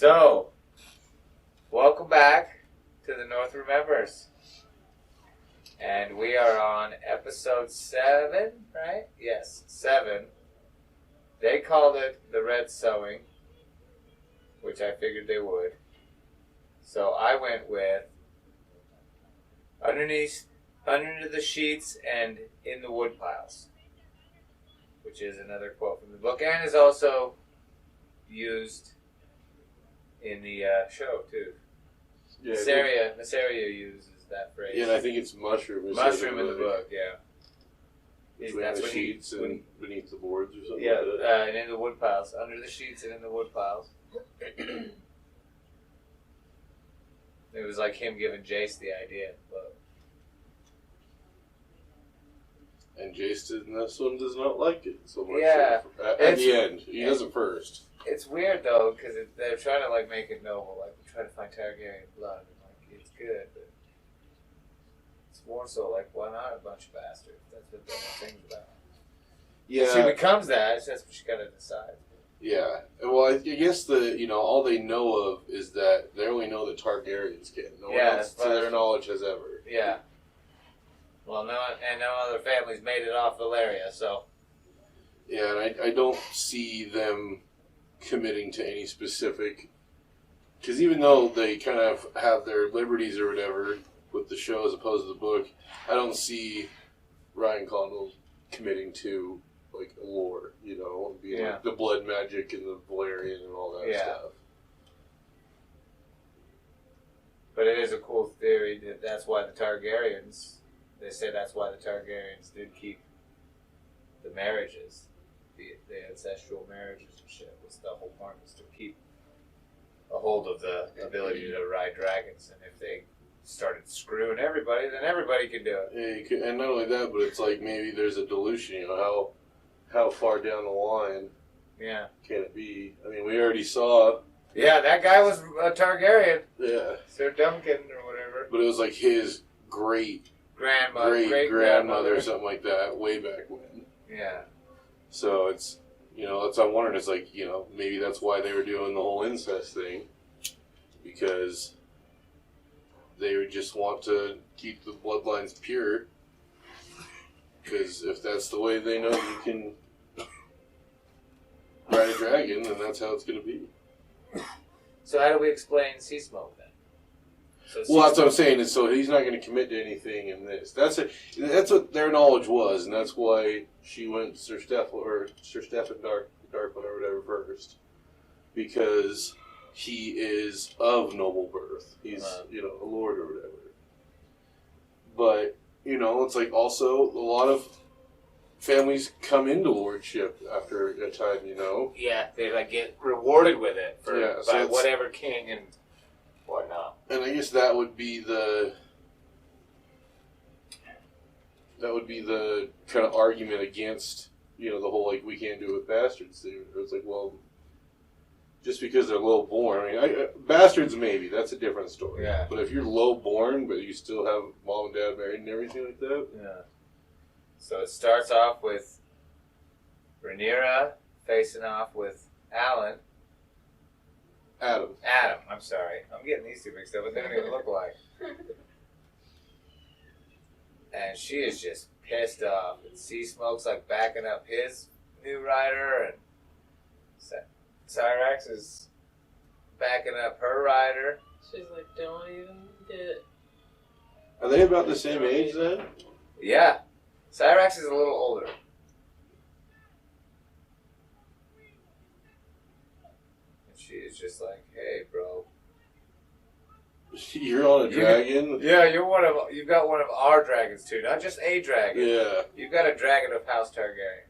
So, welcome back to the North Remembers. And we are on episode 7, right? Yes, 7. They called it the Red Sowing, which I figured they would. So I went with under the sheets and in the woodpiles, which is another quote from the book and is also used in the show too. Yeah, Masseria uses that phrase. Yeah, and I think it's mushroom. Mushroom in the book, yeah. That's the sheets and beneath the boards or something. Yeah, like that. and in the woodpiles, under the sheets and in the woodpiles. It was like him giving Jace the idea, but. And Jace in this one does not like it so much. Yeah, at the end, he does it first. It's weird though, because they're trying to like make it noble, like we try to find Targaryen blood, and like it's good, but it's more so like why not a bunch of bastards? That's what the whole thing's about. Yeah, she becomes that. That's what she got to decide. Yeah, well, I guess all they know of is that they only know that Targaryens can. No one else, to their knowledge, has ever. Yeah. Well, no other families made it off Valyria, so. Yeah, and I don't see them committing to any specific, because even though they kind of have their liberties or whatever with the show as opposed to the book, I don't see Ryan Condal committing to like a lore, being like the blood magic and the Valyrian and all that stuff. But it is a cool theory that's why the Targaryens, they say that's why the Targaryens did keep the marriages, the ancestral marriages and shit. Was the whole point was to keep a hold of the ability to ride dragons, and if they started screwing everybody, then everybody could do it. Yeah, you could, and not only that, but it's like maybe there's a dilution. How far down the line? Can it be? I mean, we already saw. Yeah, that guy was a Targaryen. Yeah, Sir Duncan or whatever. But it was like his great grandmother or something like that, way back when. Yeah. So it's, that's what I'm wondering. It's like, maybe that's why they were doing the whole incest thing, because they would just want to keep the bloodlines pure. Because if that's the way they know you can ride a dragon, then that's how it's going to be. So how do we explain sea smoke then? That's what I'm saying. Is so he's not going to commit to anything in this. That's what their knowledge was, and that's why she went Sir Stefan Darkwood or whatever first, because he is of noble birth. He's a lord or whatever. But it's like also a lot of families come into lordship after a time. Yeah, they like get rewarded with it by whatever king and whatnot. And I guess that would be the kind of argument against, the whole, like, we can't do it with bastards thing. It's like, well, just because they're low born, I mean, bastards maybe, that's a different story. Yeah. But if you're low born, but you still have mom and dad married and everything like that. Yeah. So it starts off with Rhaenyra facing off with Adam, I'm sorry. I'm getting these two mixed up, but they don't even look alike. And she is just pissed off. And Sea Smoke's like backing up his new rider, and Cyrax is backing up her rider. She's like, don't even get... Are they about the same age then? Yeah. Cyrax is a little older. She is just like, hey, bro. You're on a dragon? You've got one of our dragons too, not just a dragon. Yeah. You've got a dragon of House Targaryen.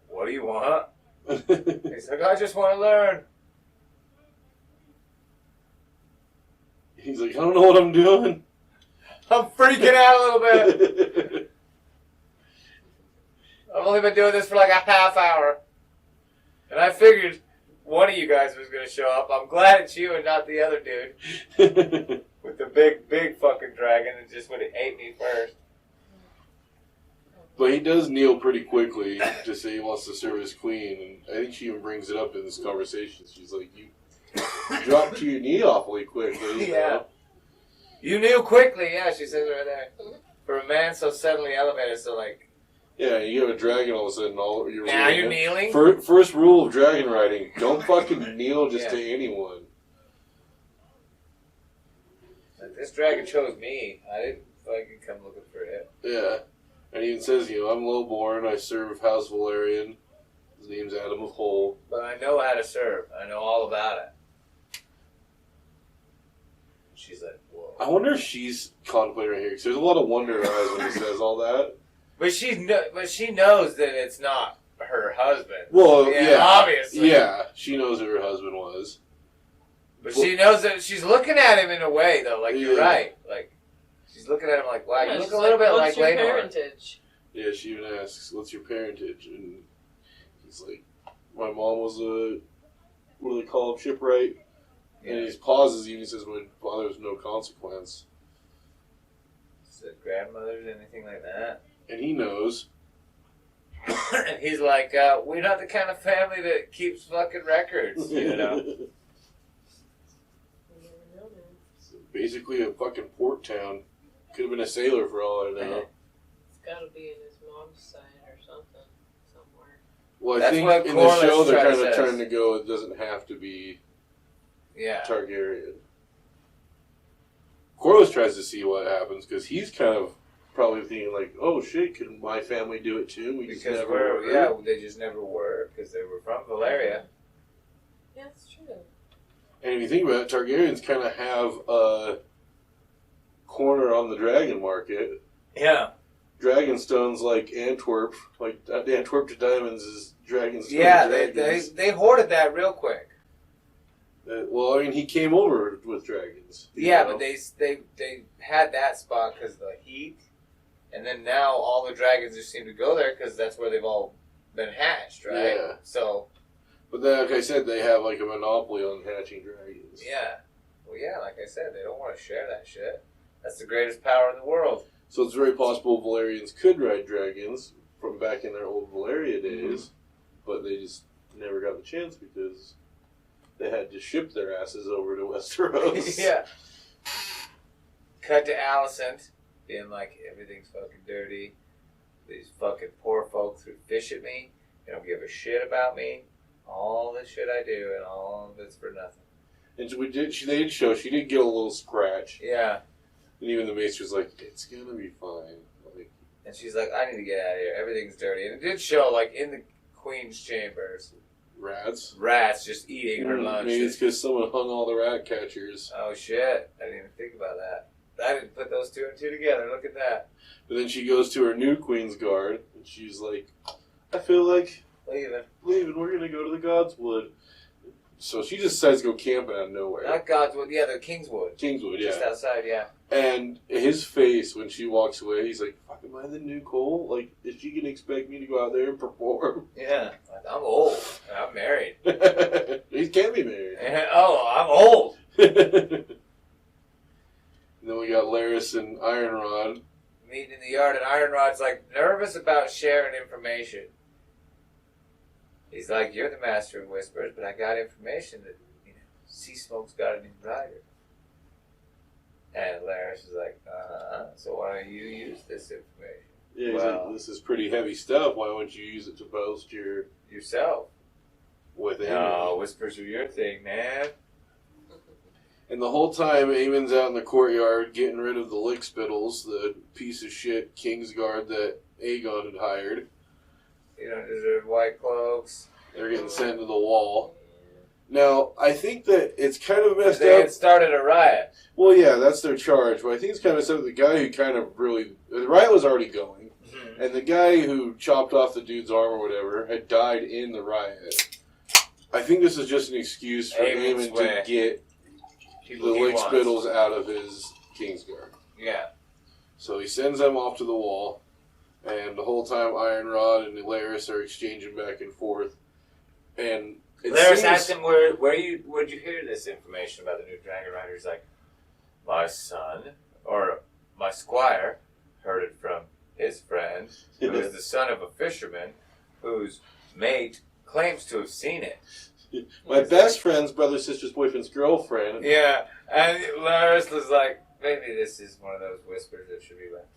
What do you want? He's like, I just want to learn. He's like, I don't know what I'm doing. I'm freaking out a little bit. I've only been doing this for like a half hour. And I figured one of you guys was going to show up. I'm glad it's you and not the other dude. With the big fucking dragon that just would have ate me first. But he does kneel pretty quickly to say he wants to serve his queen. And I think she even brings it up in this conversation. She's like, dropped to your knee awfully quickly. Yeah. You knew quickly, yeah, she says right there. For a man so suddenly elevated, so like... Yeah, you have a dragon all of a sudden. You're now you're kneeling? First rule of dragon riding, don't fucking kneel just to anyone. Like, this dragon chose me. I didn't fucking come looking for it. Yeah. And he even says, I'm lowborn, I serve House Valerian. His name's Adam of Hull. But I know how to serve. I know all about it. She's like, whoa. I wonder if she's contemplating right here, because there's a lot of wonder in her eyes when he says all that. But she knows that it's not her husband. Well, yeah. Obviously. Yeah, she knows who her husband was. But she knows that she's looking at him in a way, though. Like, you're right. Like, she's looking at him like, wow, you look a little bit like What's your Rhaenyra. parentage? Yeah, she even asks, what's your parentage? And he's like, my mom was a, what do they call him, shipwright? Yeah. And he pauses and he says, my father was no consequence. Is it grandmothers, anything like that? And he knows. And he's like, we're not the kind of family that keeps fucking records, you know? So basically a fucking port town. Could have been a sailor for all I know. It's gotta be in his mom's side or something, somewhere. Well, I That's think what in the show Corlys they're kind of says. trying to go, it doesn't have to be Targaryen. Corlys tries to see what happens because he's kind of probably thinking like, oh shit, can my family do it too? We just Because never were. they just never were, because they were from Valeria. Yeah, it's true. And if you think about it, Targaryens kind of have a corner on the dragon market. Yeah. Dragonstone's like Antwerp, like Antwerp to Diamonds is Dragonstone. Yeah, Dragons. they hoarded that real quick. Well, I mean, he came over with dragons. Yeah, know? but they had that spot because of the heat, and then now all the dragons just seem to go there because that's where they've all been hatched, right? Yeah. So. But then, like I said, they have like a monopoly on hatching dragons. Yeah. Well, yeah, like I said, they don't want to share that shit. That's the greatest power in the world. So it's very possible Valerians could ride dragons from back in their old Valeria days, but they just never got the chance because they had to ship their asses over to Westeros. Yeah. Cut to Alicent being like, everything's fucking dirty. These fucking poor folks who fish at me. They don't give a shit about me. All the shit I do and all of it's for nothing. And they did show she did get a little scratch. Yeah. And even the mace was like, it's gonna be fine. Like, and she's like, I need to get out of here. Everything's dirty. And it did show, like, in the queen's chambers, rats just eating her lunch. Maybe it's because someone hung all the rat catchers. Oh, shit. I didn't even think about that. I didn't put those two and two together. Look at that. But then she goes to her new Queen's Guard, and she's like, I feel like leaving. We're going to go to the Godswood. So she just decides to go camping out of nowhere. Not Godswood, yeah, the Kingswood. Kingswood, yeah. Just outside, yeah. And his face when she walks away, he's like, fuck, am I the new Cole? Like, is she going to expect me to go out there and perform? Yeah. I'm old. I'm married. He can't be married. Oh, I'm old. And then we got Larys and Ironrod. Meeting in the yard, and Ironrod's like nervous about sharing information. He's like, you're the master of whispers, but I got information that, Sea Smoke's got a new rider. And Larys is like, so why don't you use this information? Yeah, he's like, this is pretty heavy stuff. Why wouldn't you use it to boast yourself? With Aemon? No, whispers are your thing, man. And the whole time, Aemon's out in the courtyard getting rid of the lickspittles, the piece of shit Kingsguard that Aegon had hired. Deserve white cloaks. They're getting sent to the wall. Now, I think that it's kind of messed They up. had started a riot. Well, yeah, that's their charge. But I think it's kind of messed up. The guy who kind of really... The riot was already going. Mm-hmm. And the guy who chopped off the dude's arm or whatever had died in the riot. I think this is just an excuse for Aemon to get the lickspittles out of his Kingsguard. Yeah. So he sends them off to the wall. And the whole time, Ironrod and Larys are exchanging back and forth. And Larys asked him, where'd you hear this information about the new Dragon Rider? He's like, my son, or my squire, heard it from his friend, who is the son of a fisherman, whose mate claims to have seen it. My best friend's brother, sister's boyfriend's girlfriend. Yeah, and Laris was like, maybe this is one of those whispers that should be left.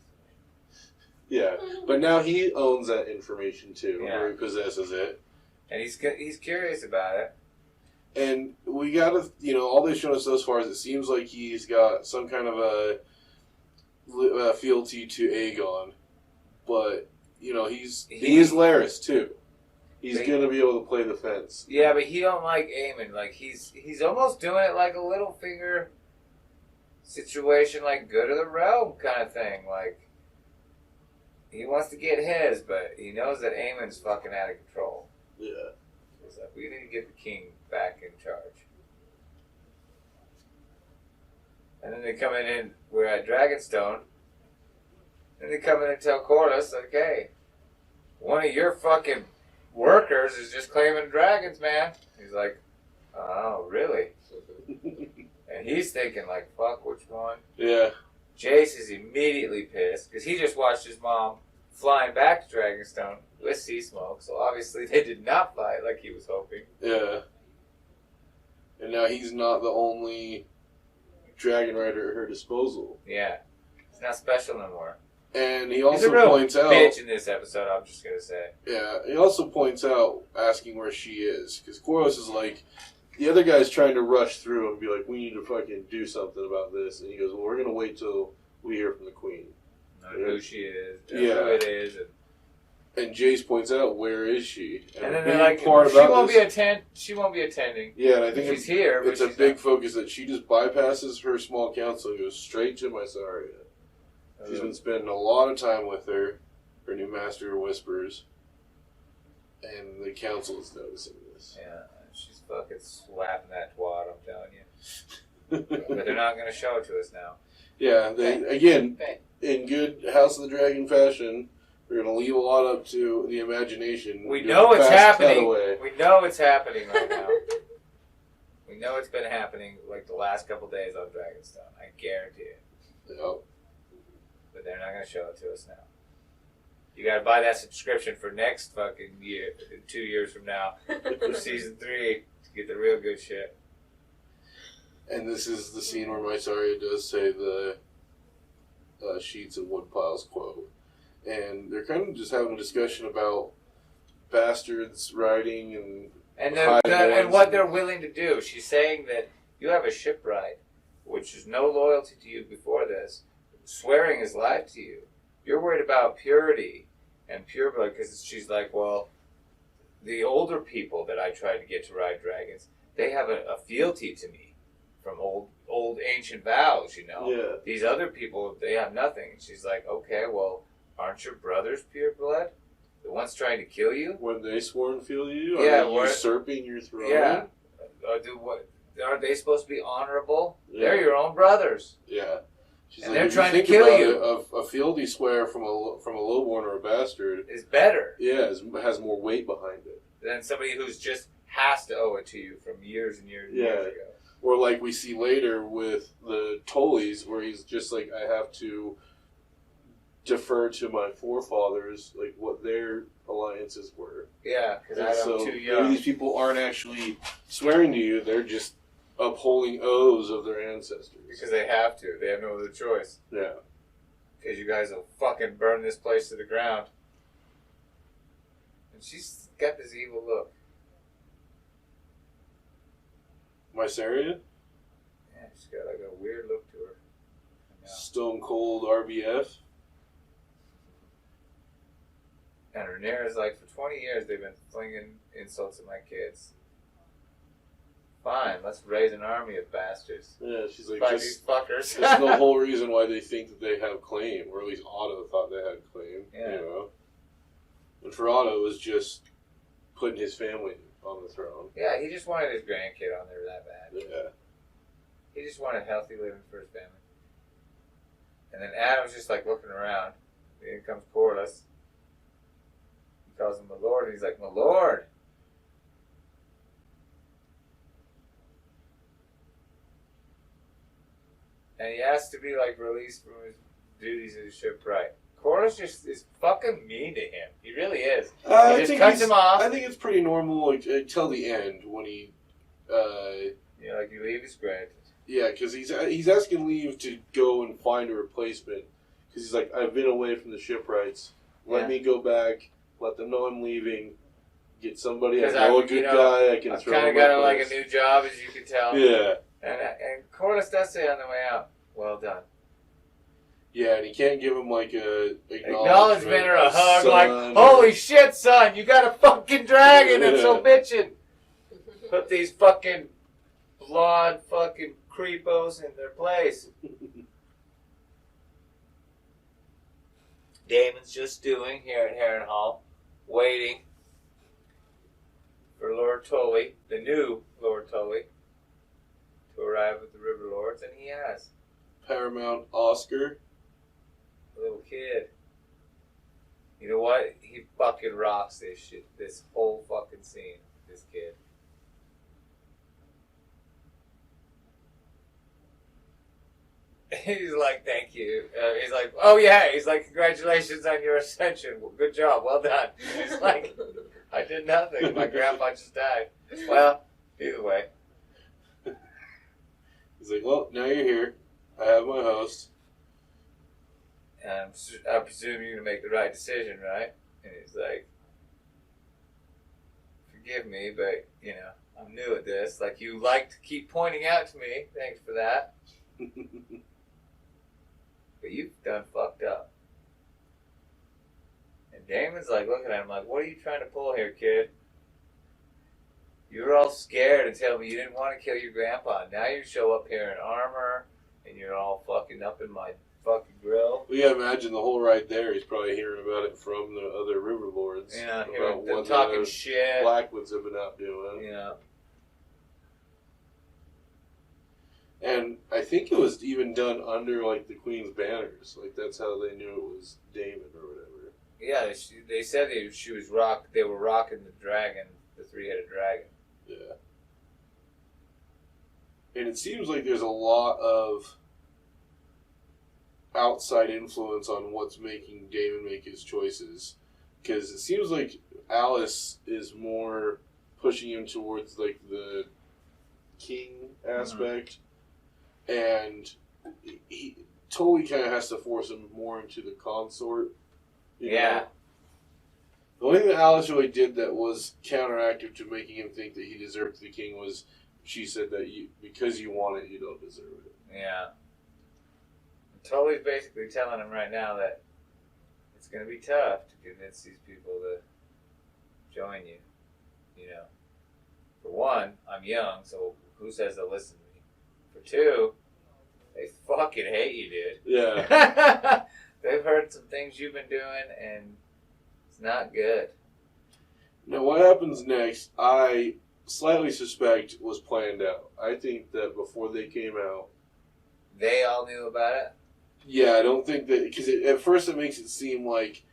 Yeah, but now he owns that information too, Yeah. or he possesses it. And he's curious about it. And we gotta, all they've shown us thus far is it seems like he's got some kind of a fealty to Aegon. But, he is Larys too. He's going to be able to play the fence. Yeah, but he don't like Aemon. Like, he's almost doing it like a Littlefinger situation, like good of the realm kind of thing. Like, he wants to get his, but he knows that Aemon's fucking out of control. Yeah. He's like, we need to get the king back in charge. And then they come in, we're at Dragonstone, and they come in and tell Corlys, like, hey, one of your fucking workers is just claiming dragons, man. He's like, oh, really? And he's thinking, like, fuck, which one? Yeah. Jace is immediately pissed, because he just watched his mom flying back to Dragonstone with sea smoke, so obviously they did not fight like he was hoping. Yeah. And now he's not the only dragon rider at her disposal. Yeah. He's not special no more. And he He's also a real points out... bitch in this episode, I'm just gonna say. Yeah, he also points out, asking where she is. Because Corlys is like, the other guy's trying to rush through and be like, we need to fucking do something about this. And he goes, well, we're going to wait till we hear from the queen. Who she is, who Yeah. it is. And Jace points out, where is she? And a then big they're like, part she about won't this- she won't be attending. Yeah, and I think She's here, but it's a she's big not. focus that she just bypasses her small council and goes straight to Mysaria. She's been spending a lot of time with her new master of whispers, and the council is noticing this. Yeah, she's fucking slapping that twat, I'm telling you. But they're not going to show it to us now. Yeah, Okay. in good House of the Dragon fashion, we're going to leave a lot up to the imagination. We Do know a it's fast happening. cutaway. We know it's happening right now. We know it's been happening like the last couple days on Dragonstone. I guarantee it. Yep. But they're not going to show it to us now. You got to buy that subscription for next fucking year, 2 years from now, for season 3 to get the real good shit. And this is the scene where Mysaria does say the Sheets and Woodpiles quote. And they're kind of just having a discussion about bastards riding And what they're willing to do. She's saying that you have a shipwright, which is no loyalty to you before this, swearing his life to you. You're worried about purity and pure blood, because she's like, well, the older people that I tried to get to ride dragons, they have a fealty to me from old ancient vows, Yeah. These other people, they have nothing. And she's like, okay, well, aren't your brothers pure blood? The ones trying to kill you? When they sworn feel you? Yeah, Are they usurping your throne? Yeah. Aren't they supposed to be honorable? Yeah. They're your own brothers. Yeah. She's And they're if trying to think kill about you. it, a fealty swear from a lowborn or a bastard, Is better has more weight behind it. than somebody who's just has to owe it to you from years and years and years ago. Or like we see later with the Tullys, where he's just like, I have to defer to my forefathers, like what their alliances were. Yeah, because And I'm so too maybe young. these people aren't actually swearing to you; they're just upholding oaths of their ancestors. Because they have to. They have no other choice. Yeah. Because you guys will fucking burn this place to the ground. And she's got this evil look. Mysaria? Yeah, she's got like a weird look to her. Yeah. Stone Cold RBF? And Rhaenyra's like, for 20 years they've been flinging insults at my kids. Fine, let's raise an army of bastards. Yeah, she's like, Fight just, these fuckers. that's the whole reason why they think that they have claim, or at least Otto thought they had claim. Yeah. And for Otto, it was just putting his family on the throne. Yeah, he just wanted his grandkid on there that bad. Yeah. He just wanted healthy living for his family. And then Adam's just like looking around. In comes Corlys. He calls him my lord, and he's like, my lord. And he asked to be like released from his duties as a shipwright. Corlys just is fucking mean to him. He really is. I He just think cuts him off. I think it's pretty normal until the end when he. Yeah, like you leave his granted. Yeah, because he's asking leave to go and find a replacement. Because he's like, I've been away from the shipwrights. Let me go back. Let them know I'm leaving. Get somebody. I know a good guy. I can I've throw. Kind of got like a new job, as you can tell. Yeah. And Corlys does say on the way out, "Well done." Yeah, and he can't give him like a acknowledgement or a hug, son, like, "Holy shit, son, you got a fucking dragon that's so bitchin'." Put these fucking blonde fucking creepos in their place. Daemon's just stewing here at Harrenhall, waiting for Lord Tully, the new Lord Tully, to arrive with the River Lords, and he has. Paramount Oscar. Little kid. You know what? He fucking rocks this shit. This whole fucking scene. This kid. He's like, thank you. He's like, oh yeah. He's like, congratulations on your ascension. Well, good job. Well done. He's like, I did nothing. My grandpa just died. Well, either way. He's like, well, now you're here. I have my host. I presume you're going to make the right decision, right? And he's like, forgive me, but, you know, I'm new at this. Like, you like to keep pointing out to me. Thanks for that. But you've done fucked up. And Daemon's like looking at him like, what are you trying to pull here, kid? You were all scared and tell me you didn't want to kill your grandpa. Now you show up here in armor and you're all fucking up in my fucking grill. Well, yeah, imagine the whole ride there. He's probably hearing about it from the other River Lords. Yeah, about hearing them what talking shit. Blackwoods have been out doing. Yeah. And I think it was even done under, like, the Queen's banners. Like, that's how they knew it was Daemon or whatever. Yeah, they said they were rocking the dragon, the three-headed dragon. Yeah. And it seems like there's a lot of outside influence on what's making Daemon make his choices. Because it seems like Alice is more pushing him towards, like, the king aspect. And he totally kind of has to force him more into the consort. You know? The only thing that Alice really did that was counteractive to making him think that he deserved the king was she said that because you want it, you don't deserve it. Yeah. Tully's basically telling him right now that it's going to be tough to convince these people to join you. You know, for one, I'm young, so who says they'll listen to me? For two, they fucking hate you, dude. Yeah. They've heard some things you've been doing, and it's not good. Now, what happens next, I slightly suspect was planned out. I think that before they came out, they all knew about it? Yeah, I don't think that, because at first it makes it seem like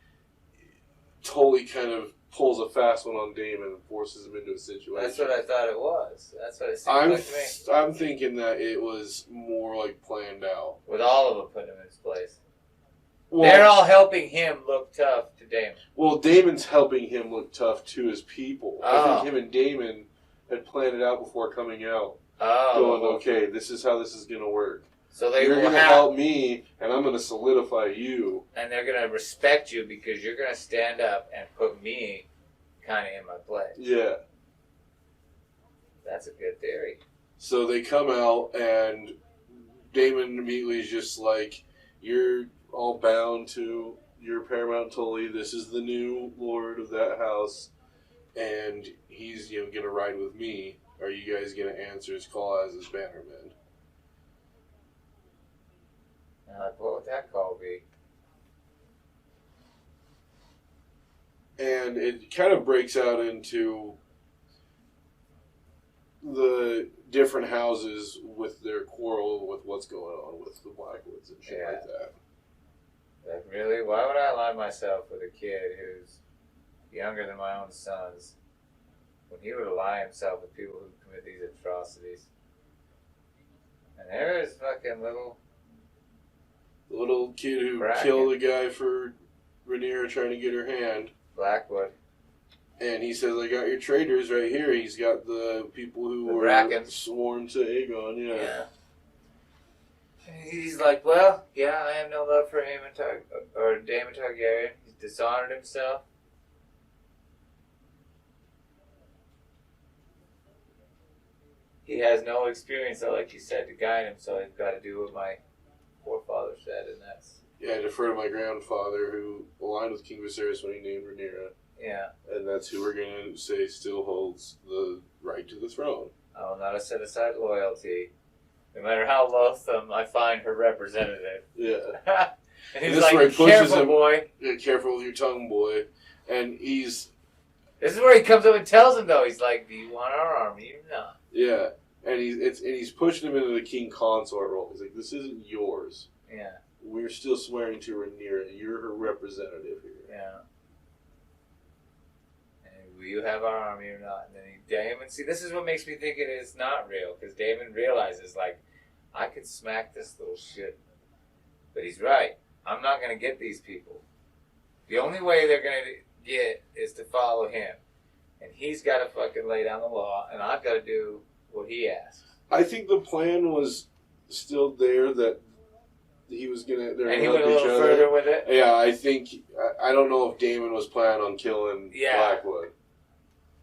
Tully kind of pulls a fast one on Daemon and forces him into a situation. That's what I thought it was. That's what it seemed like to me. I'm thinking that it was more like planned out. With all of them putting him in his place. Well, they're all helping him look tough to Daemon. Well, Daemon's helping him look tough to his people. Oh. I think him and Daemon had planned it out before coming out. Oh. Going, okay, this is how this is going to work. So you're going to help me, and I'm going to solidify you. And they're going to respect you because you're going to stand up and put me kind of in my place. Yeah. That's a good theory. So they come out, and Daemon immediately is just like, you're all bound to your Paramount Tully. This is the new lord of that house, and he's going to ride with me. Are you guys going to answer his call as his bannerman? What would that call be? And it kind of breaks out into the different houses with their quarrel with what's going on with the Blackwoods and shit like that. Like, really? Why would I align myself with a kid who's younger than my own sons when he would ally himself with people who commit these atrocities? And there is fucking little The little kid who Bracken. killed a guy for Rhaenyra trying to get her hand. Blackwood. And he says, I got your traitors right here. He's got the people who The were Brackens. sworn to Aegon, yeah. He's like, well, yeah, I have no love for Daemon Targaryen. He's dishonored himself. He has no experience, though, like you said, to guide him, so I've got to do what my forefather said, and that's... Yeah, I defer to my grandfather who aligned with King Viserys when he named Rhaenyra. Yeah. And that's who we're going to say still holds the right to the throne. I will not set aside loyalty, no matter how loathsome I find her representative. Yeah. And he's this like, where he pushes careful, him, boy. Yeah, careful with your tongue, boy. And he's... This is where he comes up and tells him, though. He's like, do you want our army or not? Yeah. And he's pushing him into the king consort role. He's like, this isn't yours. Yeah. We're still swearing to Rhaenyra. You're her representative here. Yeah. And will you have our army or not? And then Daemon, see, this is what makes me think it is not real, because Daemon realizes, like, I could smack this little shit. But he's right. I'm not going to get these people. The only way they're going to get is to follow him. And he's got to fucking lay down the law, and I've got to do what he asks. I think the plan was still there that he was going to... And he went a little further with it? Yeah, I think... I don't know if Daemon was planning on killing Blackwood.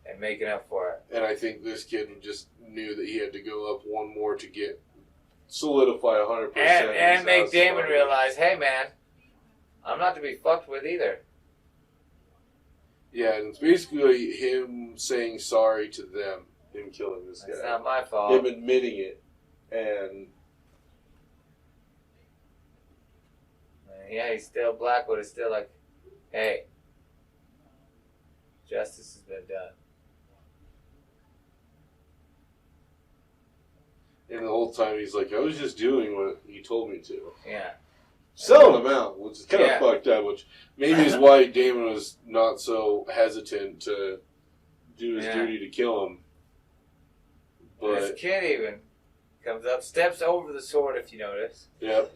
And making up for it. And I think this kid just knew that he had to go up one more to get... solidify 100%. And make Daemon realize, hey man, I'm not to be fucked with either. Yeah, and it's basically him saying sorry to them, him killing this guy. It's not my fault. Him admitting it, and... Yeah, Blackwood is still like, hey, justice has been done. And the whole time he's like, I was just doing what he told me to. Yeah. Selling them out, which is kind of Yeah. fucked up, which maybe is why Daemon was not so hesitant to do his duty to kill him. But this kid even comes up, steps over the sword, if you notice. Yep.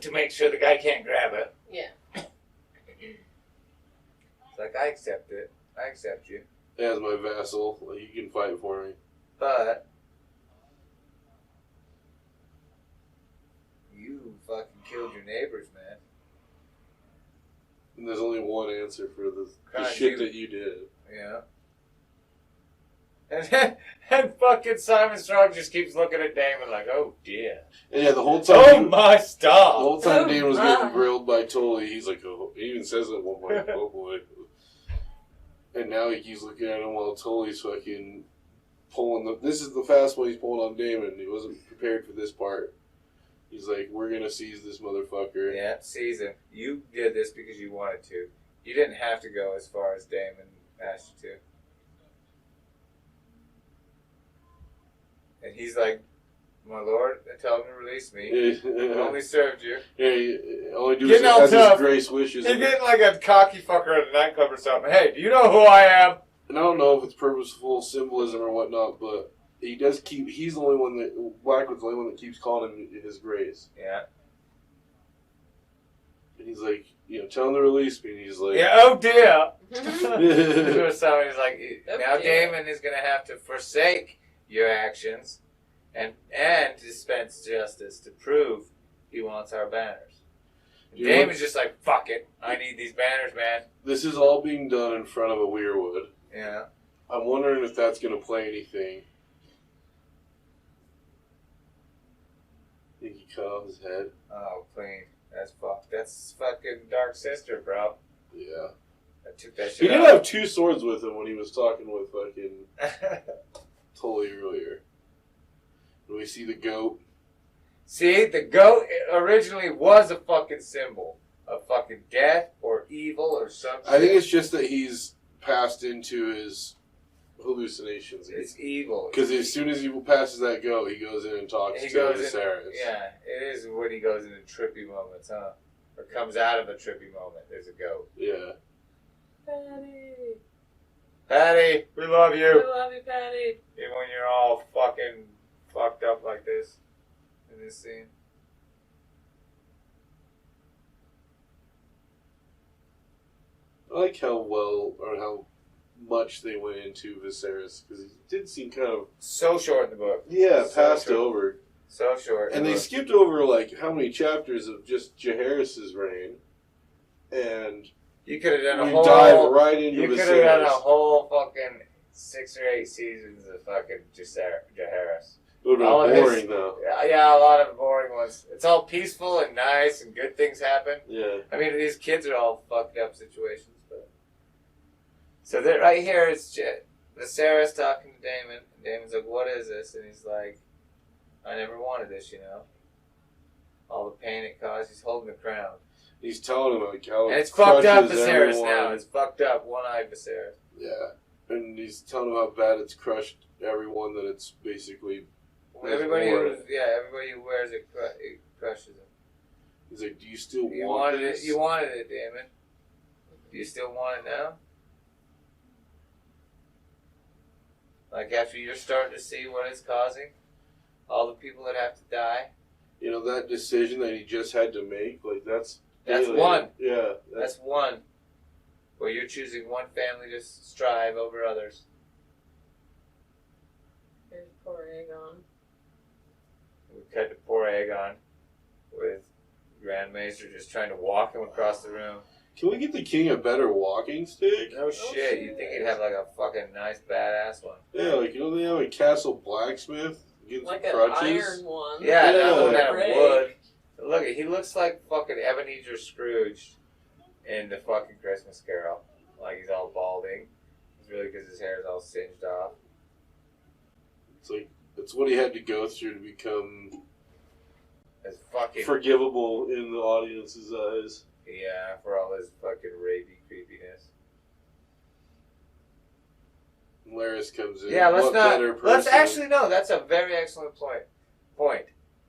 To make sure the guy can't grab it. Yeah. It's like, I accept it. I accept you. As my vassal, like, you can fight for me. But you fucking killed your neighbors, man. And there's only one answer for the God, shit that you did. Yeah. And fucking Simon Strong just keeps looking at Daemon like, oh dear. And yeah, the whole time... my stop! The whole time Daemon was getting grilled by Tully, he's like, oh, he even says it at one point, oh boy. And now he keeps looking at him while Tully's fucking pulling the... This is the fast one he's pulling on Daemon. He wasn't prepared for this part. He's like, we're gonna seize this motherfucker. Yeah, seize him. You did this because you wanted to. You didn't have to go as far as Daemon asked you to. And he's like, my lord, tell him to release me. I only served you. Yeah, he only do Getting all as his tough. grace wishes. He's getting like a cocky fucker at a nightclub or something. Hey, do you know who I am? And I don't know if it's purposeful symbolism or whatnot, but he does keep... He's the only one that... Blackwood's the only one that keeps calling him his grace. Yeah. And he's like, tell him to release me. And he's like... Yeah, oh dear. Yeah. So he's like, now Daemon is going to have to forsake your actions and dispense justice to prove he wants our banners. And Daemon's just like, fuck it. I need these banners, man. This is all being done in front of a weirwood. Yeah. I'm wondering if that's going to play anything. Think he cut off his head? Oh, clean. That's fucked. That's fucking Dark Sister, bro. Yeah. I took that shit He did out. have two swords with him when he was talking with fucking Tully earlier. And we see the goat. See, the goat originally was a fucking symbol of fucking death or evil or something. I think it's just that he's passed into his hallucinations. It's evil. Because as soon as he passes that goat, he goes in and talks to Viserys. Yeah, it is when he goes into trippy moments, huh? Or comes out of a trippy moment. There's a goat. Yeah. Patty, we love you. I love you, Patty. Even when you're all fucking fucked up like this in this scene. I like how well or how much they went into Viserys because he did seem kind of So short in the book. yeah So passed short. over, So short. and they skipped over like how many chapters of just Jaehaerys' reign, and You could have done a we whole. dive right into You Viserys. could have done a whole fucking 6 or 8 seasons of fucking Jaehaerys. It would all have of been his- boring though. Yeah, a lot of boring ones. It's all peaceful and nice and good things happen. Yeah. I mean, these kids are all fucked up situations, but so that right here is Viserys talking to Daemon. And Daemon's like, "What is this?" And he's like, "I never wanted this, you know. All the pain it caused." He's holding the crown, He's telling him like how and it's fucked up crushes Viserys everyone. now. It's fucked up, one-eyed Viserys. Yeah, and he's telling him how bad it's crushed everyone. That it's basically Everybody That's everybody who wears it, it crushes him. he's like, do you still You want wanted this? it. You wanted it, Daemon. Do you still want it now? Like after you're starting to see what it's causing, all the people that have to die. You know that decision that he just had to make. Like that's That's alien. one. Yeah, That's one. Where you're choosing one family to strive over others. Here's poor Aegon. We cut to poor Aegon with Grand Maester just trying to walk him across the room. Can we get the king a better walking stick? No shit, you'd think he'd have like a fucking nice badass one. Yeah, like you know they have a castle blacksmith. Get Like some an crutches. iron one. Yeah, Yeah. not one out of Great. wood. Look, he looks like fucking Ebenezer Scrooge in the fucking Christmas Carol. Like he's all balding. It's really because his hair is all singed off. It's like it's what he had to go through to become His fucking forgivable in the audience's eyes. yeah, for all his fucking rapey creepiness. Laris comes in. Yeah, let's what not. better Let's person? actually no. That's a very excellent point.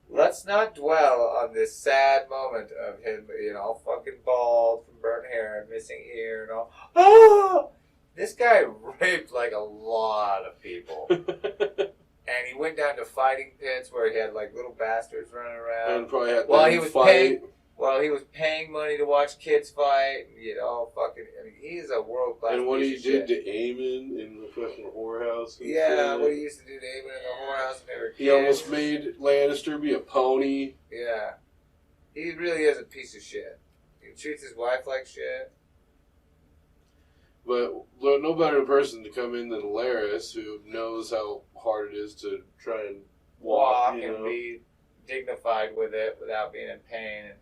Let's not dwell on this sad moment of him being all fucking bald from burnt hair and missing ear and all. Oh, this guy raped like a lot of people, and he went down to fighting pits where he had like little bastards running around. and probably had While them he was fight. While he was paying money to watch kids fight, you know, fucking. I mean, he is a world class. And what he piece did of shit. to Aemon in the fucking whorehouse. and Yeah, shit. what he used to do to Aemon in the whorehouse when they were kids. He almost made Lannister be a pony. Yeah. He really is a piece of shit. He treats his wife like shit. But no better person to come in than Laris, who knows how hard it is to try and walk, you and know. be dignified with it without being in pain. And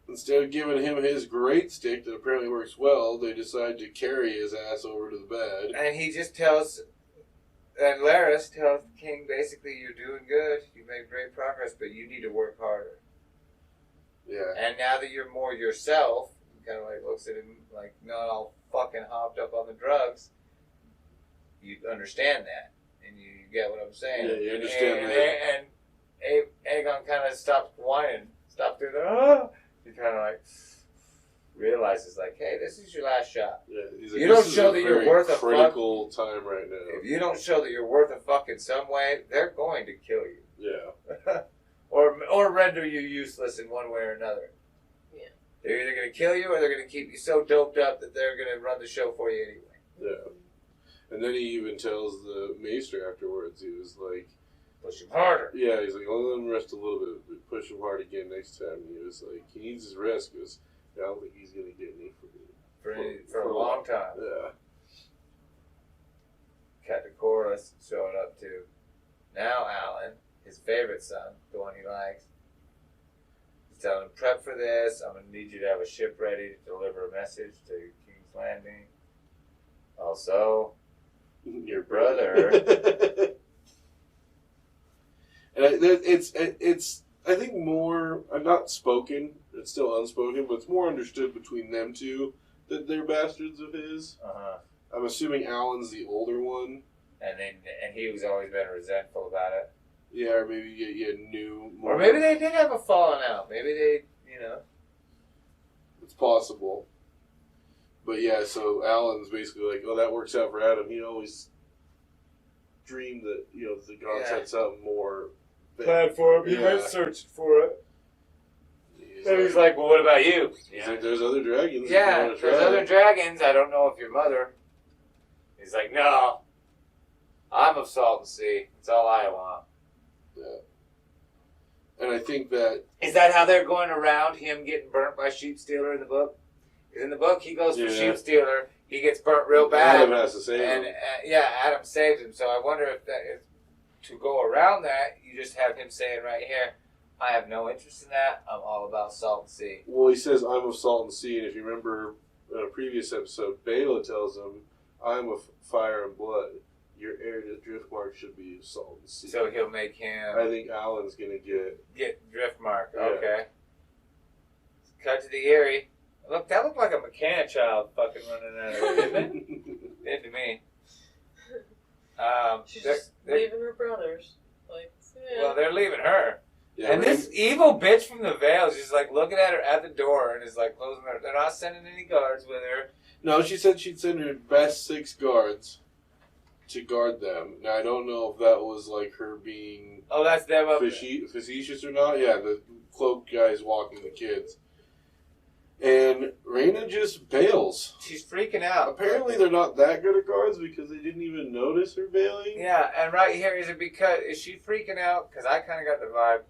Instead of giving him his great stick that apparently works well, they decide to carry his ass over to the bed. And he just tells, and Laris tells the king basically, you're doing good, you made great progress, but you need to work harder. Yeah. And now that you're more yourself, he kind of like looks at him like not all fucking hopped up on the drugs, you understand that. And you get what I'm saying. Yeah, you understand and, that. And Aegon kind of stopped whining, stopped doing the, He kind of like realizes like, hey, this is your last shot. Yeah, he's You don't this is show a that you're very worth a fuck. critical time right now. If you don't show that you're worth a fuck in some way, they're going to kill you. Yeah. or render you useless in one way or another. Yeah. They're either going to kill you or they're going to keep you so doped up that they're going to run the show for you anyway. Yeah. And then he even tells the maester afterwards, he was like, Push him harder. yeah, he's like, let him rest a little bit, but push him hard again next time. And he was like, he needs his rest because I don't think he's going to get any For a long time. Yeah. Catacora's showing up too. Now Alan, his favorite son, the one he likes, he's telling him, prep for this. I'm going to need you to have a ship ready to deliver a message to King's Landing. Also, your brother. And it's I think more not spoken. It's still unspoken, but it's more understood between them two that they're bastards of his. Uh-huh. I'm assuming Alan's the older one. And he was always been resentful about it. Yeah, or maybe you knew more. Or maybe they did have a falling out. Maybe they, you know. It's possible. But yeah, so Alan's basically like, oh, that works out for Adam. He always dreamed that, the gods Yeah. had something more. Plan for him. He Yeah. went searching for it. So he's like, well, what about you? He's like, there's other dragons. if you Yeah, wanna try there's other it." dragons. I don't know if your mother. He's like, no. I'm of Salt and Sea. That's all I want. And I think that Is that how they're going around him getting burnt by Sheep Stealer in the book? Because in the book, he goes for Yeah. Sheep Stealer. He gets burnt real bad. Adam has to save And him. Adam saves him. So I wonder if that is to go around that. You just have him saying right here, "I have no interest in that. I'm all about Salt and Sea." Well, he says, I'm of Salt and Sea, and if you remember in a previous episode, Bela tells him, I'm of fire and blood. Your heir to Driftmark should be of Salt and Sea. So he'll make him I think Alan's going to get Driftmark. Yeah. Okay. Cut to the Erie. Look, that looked like a mechanic child fucking running out of it, didn't it? Did to me. She's they're- just they're- leaving her brothers. Like, yeah. well, they're leaving her. Yeah, And this evil bitch from the Vale is just like looking at her at the door and is like closing her. They're not sending any guards with her. No, she said she'd send her best 6 guards to guard them. Now, I don't know if that was like her being Oh, that's them up there. facetious or not. Yeah, the cloaked guy's walking the kids. And Rhaena just bails. She's freaking out. Apparently, they're not that good at guards because they didn't even notice her bailing. Yeah, and right here is she freaking out? Because I kind of got the vibe.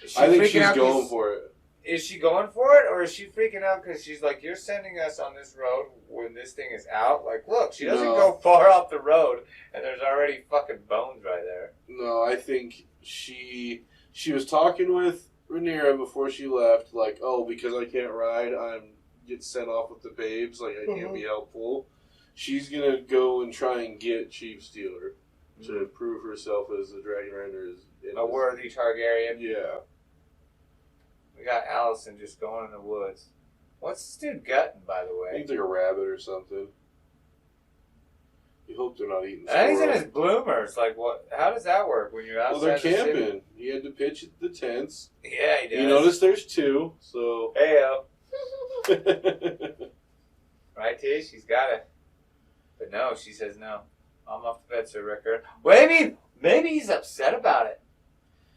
Is she I think freaking she's out going 'cause- for it. Is she going for it, or is she freaking out because she's like, you're sending us on this road when this thing is out? Like, look, she doesn't No. go far off the road, and there's already fucking bones right there. No, I think she was talking with Rhaenyra before she left, like, oh, because I can't ride, I'm get sent off with the babes, like I can't be helpful. She's gonna go and try and get Chief Stealer to prove herself as a dragon rider. A worthy Targaryen. Yeah. We got Allison just going in the woods. What's this dude gutting, by the I way? think it's like a rabbit or something. You hope they're not eating And he's in squirrel. his bloomers. Like, what? How does that work when you're Well, outside they're the city? camping. He had to pitch the tents. Yeah, he does. You notice there's 2, so... Heyo. Right, Tish? She's got it. But no, she says no. I'm off the bed, Sir Rickard. Well, maybe he's upset about it.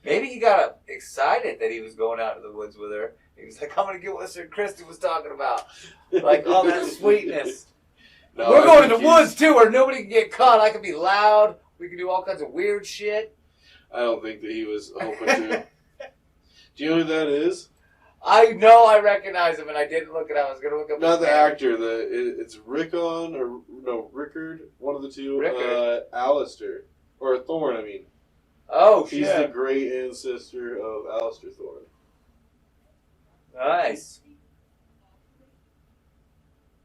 Maybe he got excited that he was going out to the woods with her. He was like, I'm going to get what Sir Christy was talking about. Like, all that sweetness. No, We're I going to think the woods, too, where nobody can get caught. I can be loud. We can do all kinds of weird shit. I don't think that he was hoping to. Do you know who that is? I know I recognize him, and I didn't look it up. I was going to look up Not his the name. actor. It's Rickon or no Rickard. One of the two. Rickard. Alistair or Thorne. I mean, Oh, he's the shit. great ancestor of Alistair Thorne. Nice.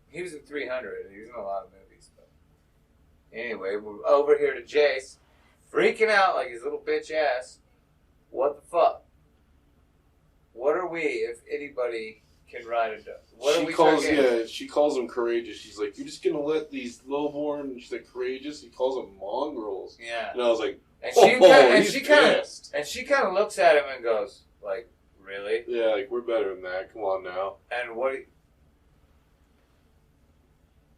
He was in 300. He was in a lot of movies. But anyway, we're over here to Jace, freaking out like his little bitch ass. What the fuck? What are we, if anybody can ride a dog? What are we talking? She calls them courageous. She's like, you're just gonna let these lowborn. She's like courageous. He calls them mongrels. Yeah. And I was like, And he's she kind pissed. of looks at him and goes, like, really? Yeah, like we're better than that. Come on now. And what?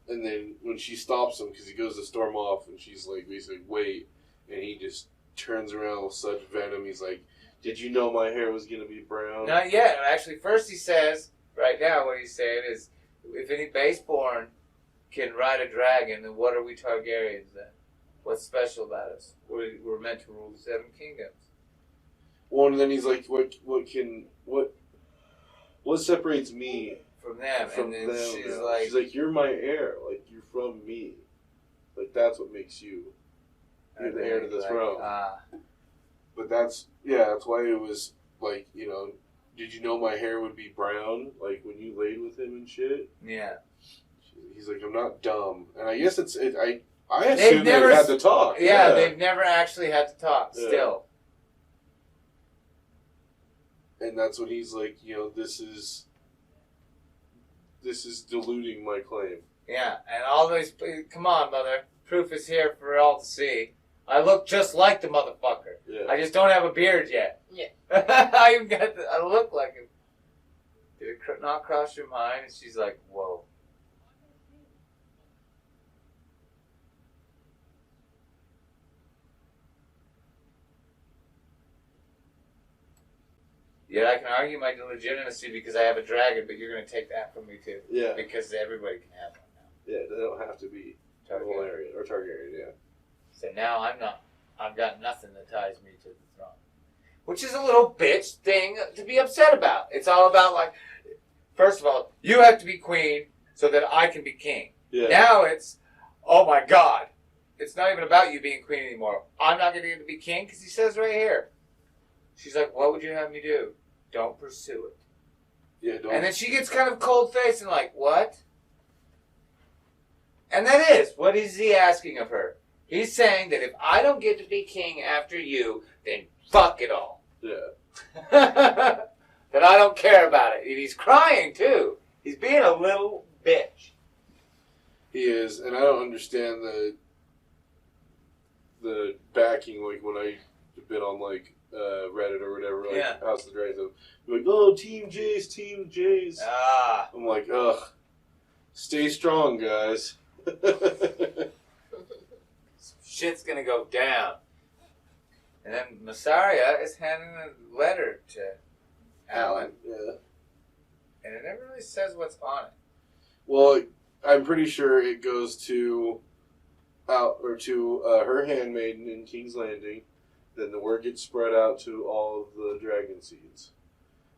And then when she stops him because he goes to storm off, and she's like, basically, wait, and he just turns around with such venom. He's like, did you know my hair was gonna be brown? Not yet. Actually, first he says, right now, what he's saying is, if any baseborn can ride a dragon, then what are we Targaryens then? What's special about us? We're meant to rule the 7 kingdoms. Well, and then he's like, what separates me From them. from and then them? she's like, you're my heir. Like, you're from me. Like, that's what makes you. You're and the then heir to he's this like, throne. But that's why it was like, did you know my hair would be brown? Like, when you laid with him and shit? Yeah. He's like, I'm not dumb. And I guess I assume they never had to talk. Yeah, they've never actually had to talk, Yeah. still. And that's when he's like, this is diluting my claim. Yeah, and all those, come on, mother. Proof is here for all to see. I look just like the motherfucker. Yeah. I just don't have a beard yet. Yeah. I look like him. Did it not cross your mind? And she's like, whoa. Yeah, I can argue my legitimacy because I have a dragon, but you're going to take that from me too. Yeah. Because everybody can have one now. Yeah, they don't have to be Valerian or Targaryen, yeah. So now I've got nothing that ties me to the throne. Which is a little bitch thing to be upset about. It's all about like, first of all, you have to be queen so that I can be king. Yeah. Now it's, oh my God. It's not even about you being queen anymore. I'm not going to get to be king because he says right here. She's like, what would you have me do? Don't pursue it. Yeah, don't. And then she gets kind of cold-faced and like, what? And that is, what is he asking of her? He's saying that if I don't get to be king after you, then fuck it all. Yeah. That I don't care about it. And he's crying, too. He's being a little bitch. He is, and I don't understand the backing, like, when I've been on, like, Reddit or whatever, like, Yeah. House of the Dragons, like, oh, Team Jace. Ah. I'm like, ugh, stay strong, guys. Shit's gonna go down. And then Massaria is handing a letter to Alan. Yeah. And it never really says what's on it. Well, I'm pretty sure it goes to her handmaiden in King's Landing. Then the word gets spread out to all of the dragon seeds.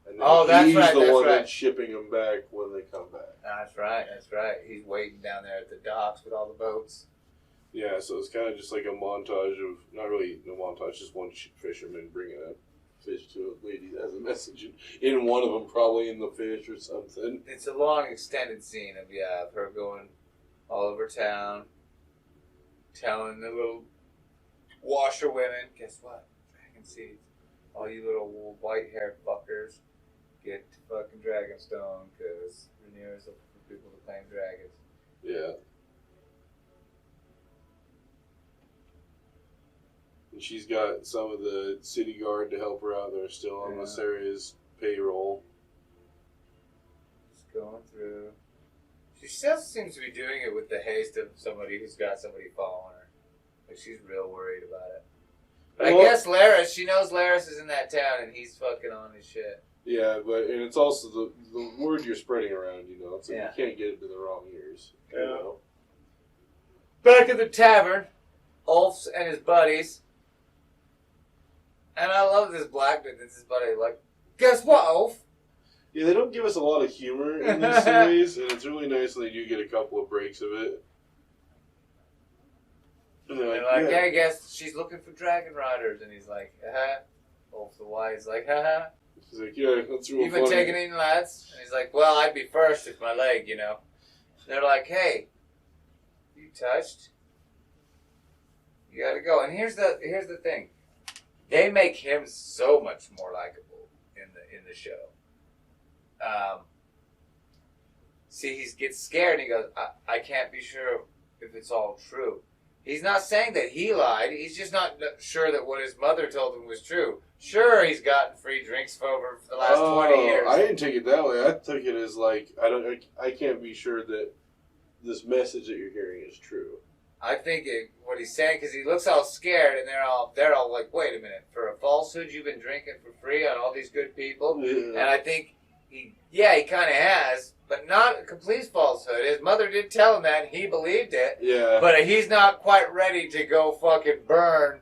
And then he's the one that's shipping them back when they come back. That's right. He's waiting down there at the docks with all the boats. Yeah, so it's kind of just like a montage of, not really a montage, just one fisherman bringing a fish to a lady that has a message in one of them, probably in the fish or something. It's a long extended scene of her going all over town, telling the little washerwomen, guess what? Dragon seeds. All you little white-haired fuckers, get to fucking Dragonstone, because Rhaenyra's looking for people to claim dragons. Yeah. And she's got some of the city guard to help her out. They're still on Masaria's payroll. Just going through. She still seems to be doing it with the haste of somebody who's got somebody following her. Like she's real worried about it. But I guess Larys, she knows Larys is in that town and he's fucking on his shit. Yeah, and it's also the word you're spreading around, you know. So you can't get it to the wrong ears. Yeah. You know? Back at the tavern, Ulf's and his buddies. And I love this black dude that's his buddy. Like, guess what, Ulf? Yeah, they don't give us a lot of humor in this series, and it's really nice when they do get a couple of breaks of it. And they're like, yeah, I guess she's looking for dragon riders. And he's like, Ulf the wise, like, He's like, yeah, that's real funny. You been taking in, lads? And he's like, well, I'd be first if my leg, you know. They're like, hey, you touched? You gotta go. And here's the thing. They make him so much more likable in the show. See, he gets scared and he goes, I can't be sure if it's all true. He's not saying that he lied. He's just not sure that what his mother told him was true. Sure, he's gotten free drinks for the last 20 years. I didn't take it that way. I took it as like, I can't be sure that this message that you're hearing is true. I think what he's saying, because he looks all scared, and they're all like, wait a minute, for a falsehood you've been drinking for free on all these good people? Yeah. And I think, he kind of has, but not a complete falsehood. His mother did tell him that, and he believed it. Yeah. But he's not quite ready to go fucking burn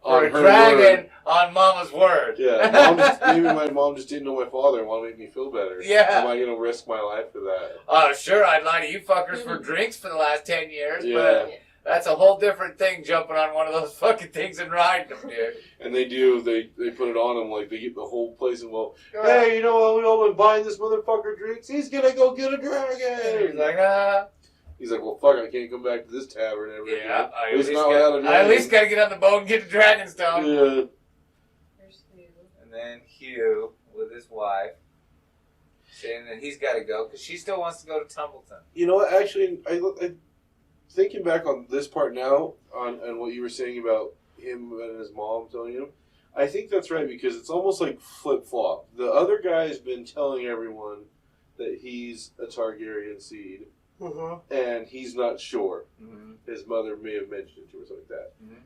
on for a dragon word. On Mama's word. Yeah, maybe my mom just didn't know my father and wanted to make me feel better. Yeah. Am I going to risk my life for that? Oh, sure, I'd lie to you fuckers for drinks for the last 10 years, Yeah. but that's a whole different thing, jumping on one of those fucking things and riding them, dude. And they put it on him, like, they get the whole place involved. Hey, you know what, we all been buying this motherfucker drinks? He's gonna go get a dragon! He's like, He's like, well, fuck it, I can't come back to this tavern ever again. Yeah, I At at least gotta get on the boat and get to Dragonstone. Yeah. There's Hugh. And then Hugh, with his wife, saying that he's gotta go, because she still wants to go to Tumbleton. You know what, actually, I thinking back on this part now, on what you were saying about him and his mom telling him, I think that's right, because it's almost like flip-flop. The other guy's been telling everyone that he's a Targaryen seed, and he's not sure. Mm-hmm. His mother may have mentioned it to him or something like that. Mm-hmm.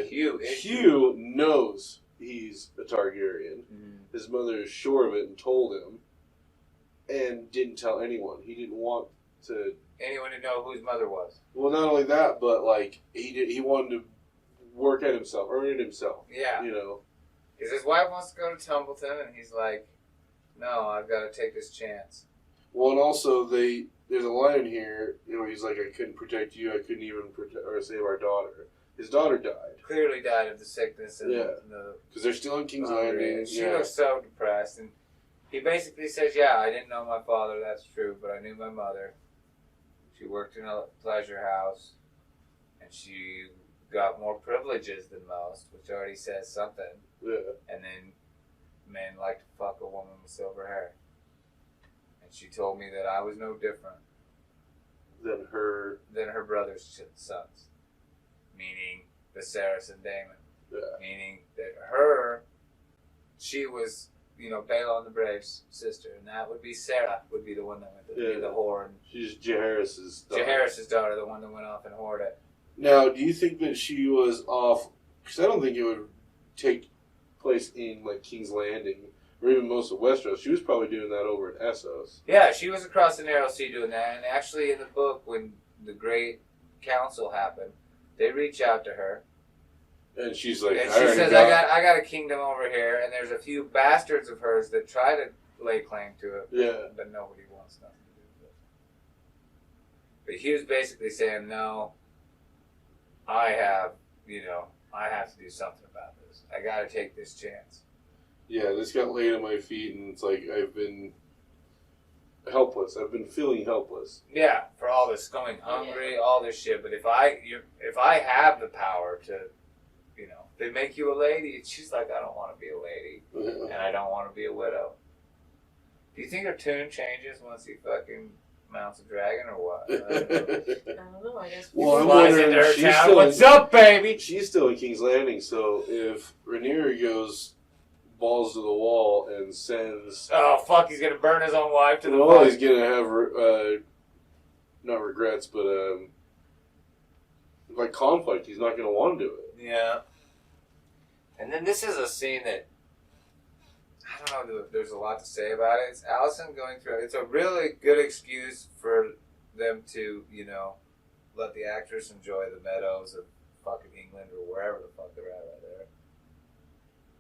Hugh Hugh knows he's a Targaryen. Mm. His mother is sure of it and told him, and didn't tell anyone. He didn't want to anyone to know who his mother was. Well, not only that, but like he wanted to work at himself, earn it himself. Yeah. You know. Because his wife wants to go to Templeton, and he's like, "No, I've got to take this chance." Well, and also there's a line here, he's like, "I couldn't protect you. I couldn't even protect or save our daughter." His daughter died. Clearly died of the sickness and Yeah. the Because they're still in King's hungry. Landing. And she looks so depressed, and he basically says, "Yeah, I didn't know my father. That's true, but I knew my mother. She worked in a pleasure house, and she got more privileges than most," which already says something. Yeah. And then men like to fuck a woman with silver hair. And she told me that I was no different Than her. than her brother's sons. Meaning the Saracen Daemon. Yeah. Meaning that she was, Balon the Brave's sister. And that would be Sarah, would be the one that went to be the whore. And She's Jaehaerys's daughter. Jaehaerys' daughter, the one that went off and whored it. Now, do you think that she was off? Because I don't think it would take place in like King's Landing or even most of Westeros. She was probably doing that over in Essos. Yeah, she was across the Narrow Sea doing that. And actually in the book, when the Great Council happened, they reach out to her. And she's like, And she says, I got a kingdom over here, and there's a few bastards of hers that try to lay claim to it. Yeah. But nobody wants nothing to do with it. But he was basically saying, no, I have to do something about this. I got to take this chance. Yeah, this got laid at my feet, and it's like I've been helpless. I've been feeling helpless. Yeah, for all this going hungry, all this shit. But if I have the power to, they make you a lady, and she's like, I don't want to be a lady, and I don't want to be a widow. Do you think her tune changes once he fucking mounts a dragon, or what? I don't know. I guess. Well, I'm Flies wondering into if her she's town. still What's up, baby? She's still in King's Landing, so if Rhaenyra goes balls to the wall and sends... Oh, fuck, he's gonna burn his own wife to the Well, fire. he's gonna have, not regrets, but, like conflict. He's not gonna want to do it. Yeah. And then this is a scene that, I don't know if there's a lot to say about it. It's Alicent going through, it's a really good excuse for them to, let the actress enjoy the meadows of fucking England or wherever the fuck they're at right there.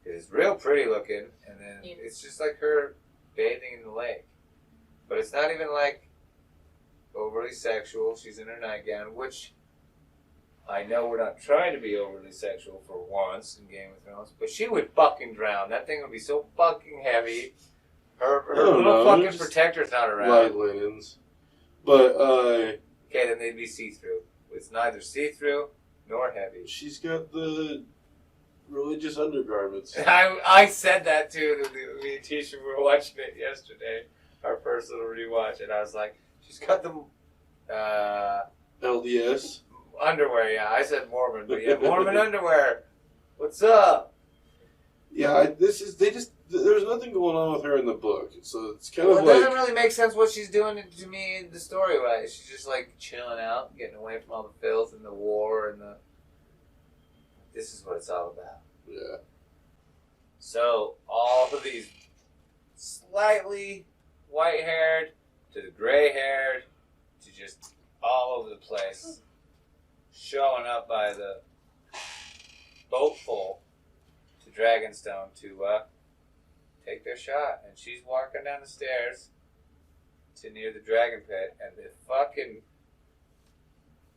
It's real pretty looking, and then it's just like her bathing in the lake. But it's not even like overly sexual. She's in her nightgown, which I know we're not trying to be overly sexual for once in Game of Thrones, but she would fucking drown. That thing would be so fucking heavy. Her little fucking protector's not around. Light linens. But, Okay, then they'd be see-through. It's neither see-through nor heavy. she's got the religious undergarments. I said that too. Me and Tisha were watching it yesterday, our personal rewatch, and I was like, she's got the LDS. underwear. Yeah, I said Mormon, but yeah, Mormon underwear. What's up? Yeah, there's nothing going on with her in the book, so it's kind Well, of it like... doesn't really make sense what she's doing to me in the story, right? She's just like chilling out, getting away from all the filth and the war and the. This is what it's all about. Yeah. So all of these slightly white-haired to the gray-haired to just all over the place, showing up by the boatful to Dragonstone to take their shot. And she's walking down the stairs to near the dragon pit, and the fucking,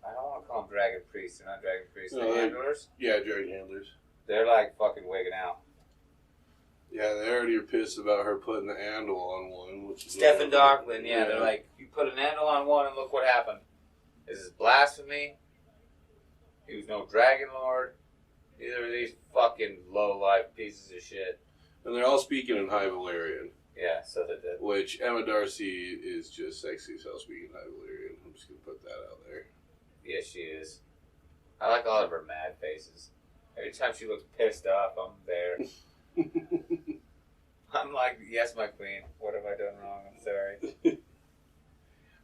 I don't want to call them dragon priests. They're not dragon priests. They're handlers. Yeah, dragon handlers. They're like fucking wigging out. Yeah, they already are pissed about her putting the handle on one. Which is Stephen Darkland, yeah, they're like, you put an handle on one and look what happened. This is blasphemy. He was no dragon lord. Neither of these fucking low-life pieces of shit. And they're all speaking in High Valyrian. Yeah, so they did. Which Emma Darcy is just sexy as hell speaking High Valyrian. I'm just going to put that out there. Yeah, she is. I like all of her mad faces. Every time she looks pissed off, I'm there. I'm like, yes, my queen. What have I done wrong? I'm sorry.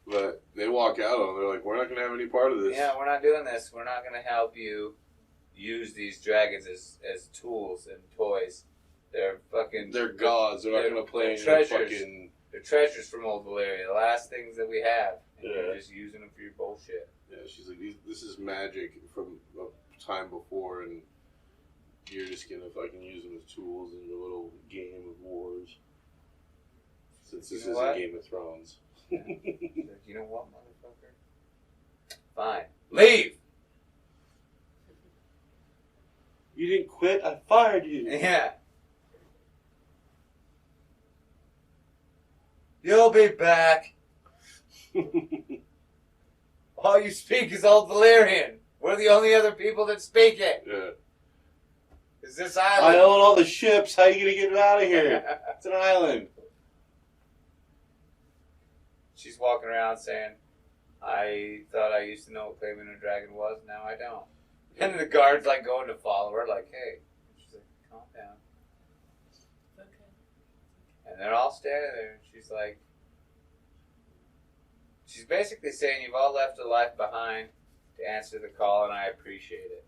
But they walk out on it. They're like, we're not going to have any part of this. Yeah, we're not doing this. We're not going to help you. use these dragons as tools and toys. They're gods. They're not going to play any fucking... They're treasures from Old Valyria. The last things that we have. And Yeah. you're just using them for your bullshit. Yeah, she's like, this is magic from a time before, and you're just going to fucking use them as tools in your little game of wars. Since this isn't Game of Thrones. Yeah. Like, you know what, motherfucker? Fine. Leave! You didn't quit? I fired you. Yeah. You'll be back. All you speak is Old Valyrian. We're the only other people that speak it. Yeah. Is this island? I own all the ships. How are you going to get it out of here? It's an island. She's walking around saying, I thought I used to know what claiming a dragon was, now I don't. And the guard's like going to follow her, like, hey. She's like, calm down. Okay. And they're all standing there, and she's like, she's basically saying, you've all left a life behind to answer the call, and I appreciate it.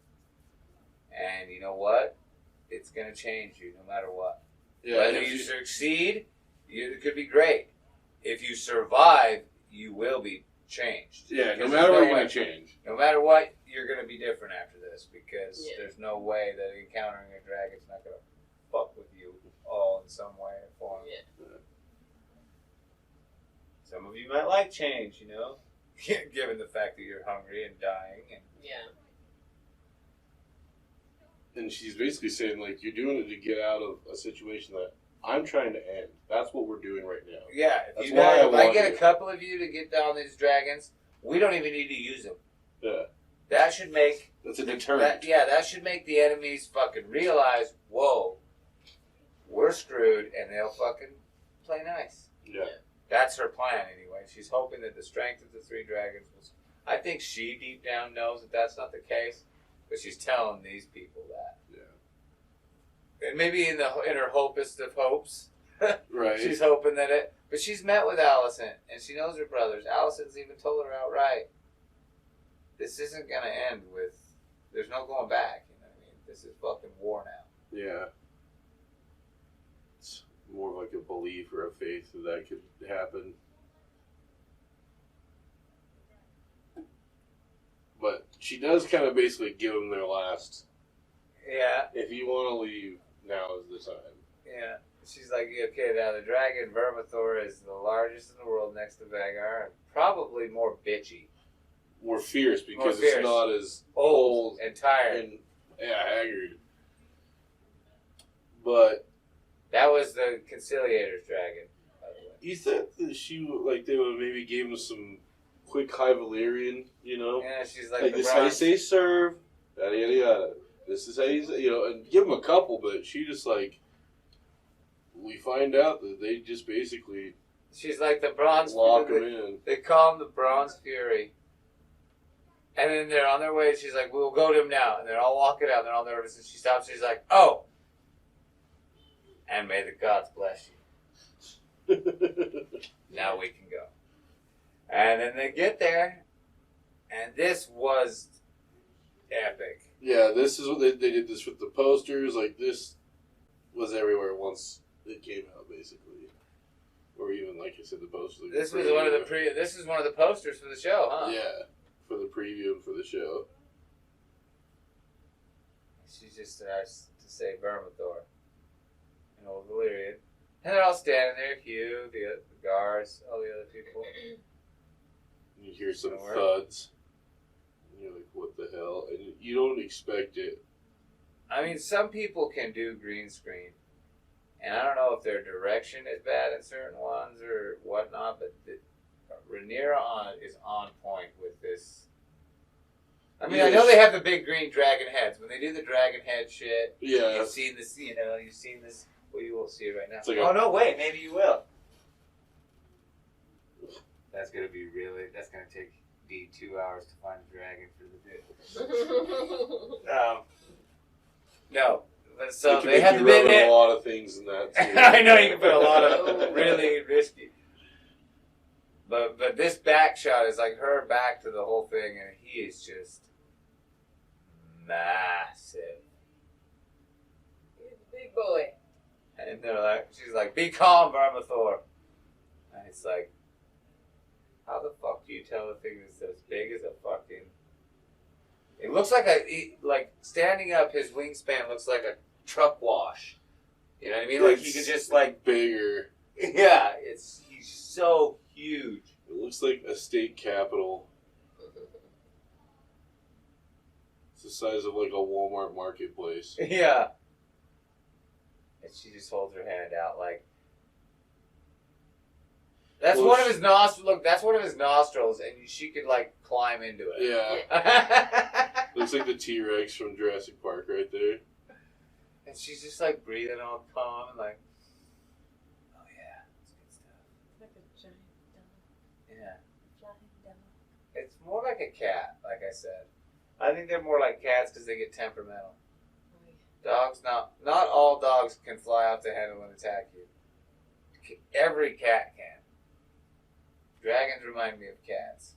And you know what? It's going to change you no matter what. Yeah, Whether you succeed, it could be great. If you survive, you will be changed. Yeah, no Because matter there's what, no you're way- going to change. No matter what, you're going to be different after this because Yeah. there's no way that encountering a dragon's not going to fuck with you all in some way or form. Yeah. Some of you might like change, you know, given the fact that you're hungry and dying. And Yeah. And she's basically saying, like, you're doing it to get out of a situation that I'm trying to end. That's what we're doing right now. yeah, That's if, why I if I want get it. a couple of you to get down these dragons, we don't even need to use them. Yeah. That should make That's a deterrent. that should make the enemies fucking realize, whoa, we're screwed, and they'll fucking play nice. Yeah. That's her plan anyway. She's hoping that the strength of the three dragons will. I think she deep down knows that that's not the case, but she's telling these people that. Yeah. And maybe in her hopest of hopes, Right. she's hoping that it. But she's met with Alicent, and she knows her brothers. Alicent's even told her outright, this isn't gonna end with. There's no going back. You know what I mean? This is fucking war now. Yeah. It's more of like a belief or a faith that could happen. But she does kind of basically give them their last. Yeah. If you want to leave, now is the time. Yeah. She's like, okay, now the dragon Vermithor is the largest in the world next to Vagar, and probably more bitchy. More fierce because More fierce. it's not as Old and tired. and haggard. But That was the Conciliator's dragon, by the way. you think that she would, they would maybe give him some quick High Valyrian, you know? Yeah, she's like, Like the this is how you bronze. say serve, yada yada yada. This is how you say, and give them a couple, but she just we find out that they just basically She's like the bronze. lock him in. They call him the Bronze Fury. And then they're on their way. She's like, we'll go to him now. And they're all walking out. They're all nervous. And she stops. She's like, oh. And may the gods bless you. Now we can go. And then they get there. And this was epic. Yeah, this is what they did this with the posters. Like, this was everywhere once it came out, basically. Or even, like I said, the posters. This was one of the This is one of the posters for the show, huh? Yeah, for the preview and for the show. She just starts to say Vermithor. And Old Valyrian. And they're all standing there, Hugh, the guards, all the other people. You hear some Somewhere. thuds. And you're like, what the hell? And you don't expect it. I mean, some people can do green screen. And I don't know if their direction is bad in certain ones or whatnot, but Rhaenyra is on point with this. I mean, I know they have the big green dragon heads. When they do the dragon head shit, Yeah. you've seen this, you've seen this. Well, you won't see it right now. It's like oh, no, wait, maybe you will. That's going to be that's going to take D 2 hours to find a dragon for the bit. No. But so It can they make have you the big rub in head. a lot of things in that, too. I know you can put a lot of really risky. But this back shot is like her back to the whole thing, and he is just massive. He's a big boy. And they're like, she's like, be calm, Vermithor. And it's like, how the fuck do you tell the thing that's as big as a fucking... It looks like like standing up, his wingspan looks like a truck wash. You know what I mean? Like he could just like... Bigger. Yeah, he's so huge. It looks like a state capitol. It's the size of like a Walmart marketplace. Yeah. And she just holds her hand out like... That's one of his nostrils. Look, that's one of his nostrils, and she could like climb into it. Yeah. Looks like the T-Rex from Jurassic Park right there. And she's just like breathing all calm and like, oh yeah, it's good stuff. Like a giant dog. Yeah. Flying dog. It's more like a cat, like I said. I think they're more like cats because they get temperamental. Dogs, not all dogs can fly out to handle and attack you. Every cat can. Dragons remind me of cats.